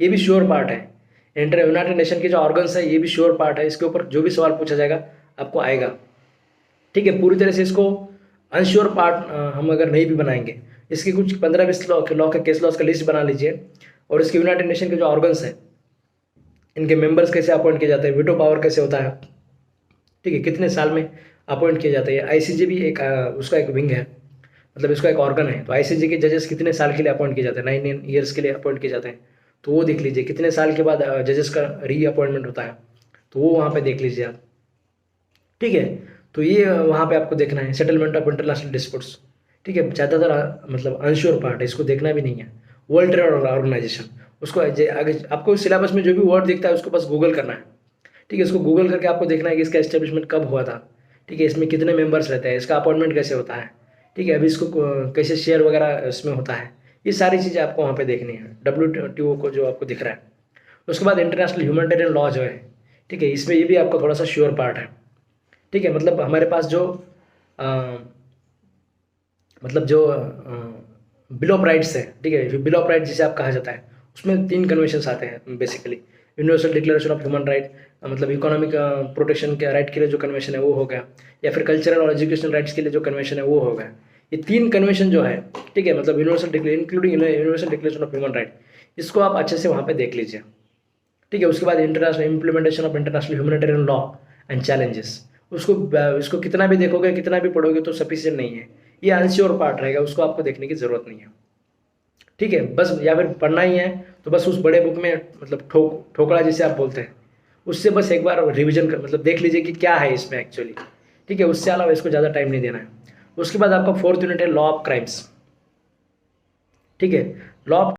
ये भी श्योर पार्ट है, यूनाइटेड नेशन के जो ऑर्गन्स है ये भी श्योर पार्ट है। इसके ऊपर जो भी सवाल पूछा जाएगा आपको आएगा। ठीक है, पूरी तरह से इसको अनश्योर पार्ट हम अगर नहीं भी बनाएंगे, इसके कुछ 15-20 लॉ के केस लॉज का लिस्ट बना लीजिए। और इसके यूनाइटेड नेशन के जो ऑर्गन्स हैं, इनके मेंबर्स कैसे अपॉइंट किए जाते हैं, वीटो पावर कैसे होता है, ठीक है, कितने साल में अपॉइंट किए जाते हैं। आईसीजे भी एक उसका एक विंग है, मतलब इसका एक ऑर्गन है। तो आईसीजे के जजेस कितने साल के लिए अपॉइंट किए जाते हैं, 9 ईयर्स के लिए अपॉइंट किए जाते हैं। तो वो देख लीजिए। कितने साल के बाद जजेस का रीअपॉइंटमेंट होता है, तो वो वहाँ पे देख लीजिए आप। ठीक है, तो ये वहाँ पे आपको देखना है। सेटलमेंट ऑफ इंटरनेशनल डिस्प्यूट्स, ठीक है, ज़्यादातर मतलब अनश्योर पार्ट है, इसको देखना भी नहीं है। वर्ल्ड ट्रेड ऑर्गेनाइजेशन, उसको आगे आपको सिलेबस में जो भी वर्ड दिखता है उसको बस गूगल करना है। ठीक है, इसको गूगल करके आपको देखना है कि इसका एस्टेब्लिशमेंट कब हुआ था। ठीक है, इसमें कितने मेंबर्स रहते हैं, इसका अपॉइंटमेंट कैसे होता है। ठीक है, अभी इसको कैसे शेयर वगैरह इसमें होता है, ये सारी चीज़ें आपको वहाँ पे देखनी है। WTO को जो आपको दिख रहा है। उसके बाद इंटरनेशनल ह्यूमैनिटेरियन लॉ जो है, ठीक है, इसमें ये भी आपका थोड़ा सा श्योर पार्ट है। ठीक है, मतलब हमारे पास जो अ, मतलब जो बिल ऑफ राइट्स है, ठीक है, बिल ऑफ राइट्स जिसे आप कहा जाता है, उसमें 3 कन्वेंशंस आते हैं basically. Universal declaration of human right, मतलब इकोनॉमिक प्रोटेक्शन के राइट के लिए जो कन्वेंशन है वो हो गया, या फिर कल्चरल और एजुकेशनल राइट्स के लिए जो कन्वेंशन है वो हो गया। ये 3 कन्वेंशन जो है, ठीक है, मतलब universal including universal declaration of human right, इसको आप अच्छे से वहाँ पे देख लीजिए। ठीक है, उसके बाद international implementation of international humanitarian law and challenges, उसको कितना भी देखोगे, कितना भी पढ़ोगे तो सफिशिएंट नहीं है। ये अनश्योर पार्ट रहेगा, उसको आपको देखने की ज़रूरत नहीं है। ठीक है, बस या फिर पढ़ना ही है तो बस उस बड़े बुक में मतलब ठोकरा जिसे आप बोलते हैं, उससे बस एक बार रिवीजन कर मतलब देख लीजिए कि क्या है इसमें एक्चुअली। ठीक है, उससे अलावा इसको ज़्यादा टाइम नहीं देना है। उसके बाद आपका 4th यूनिट है लॉ ऑफ क्राइम्स। ठीक है, लॉ ऑफ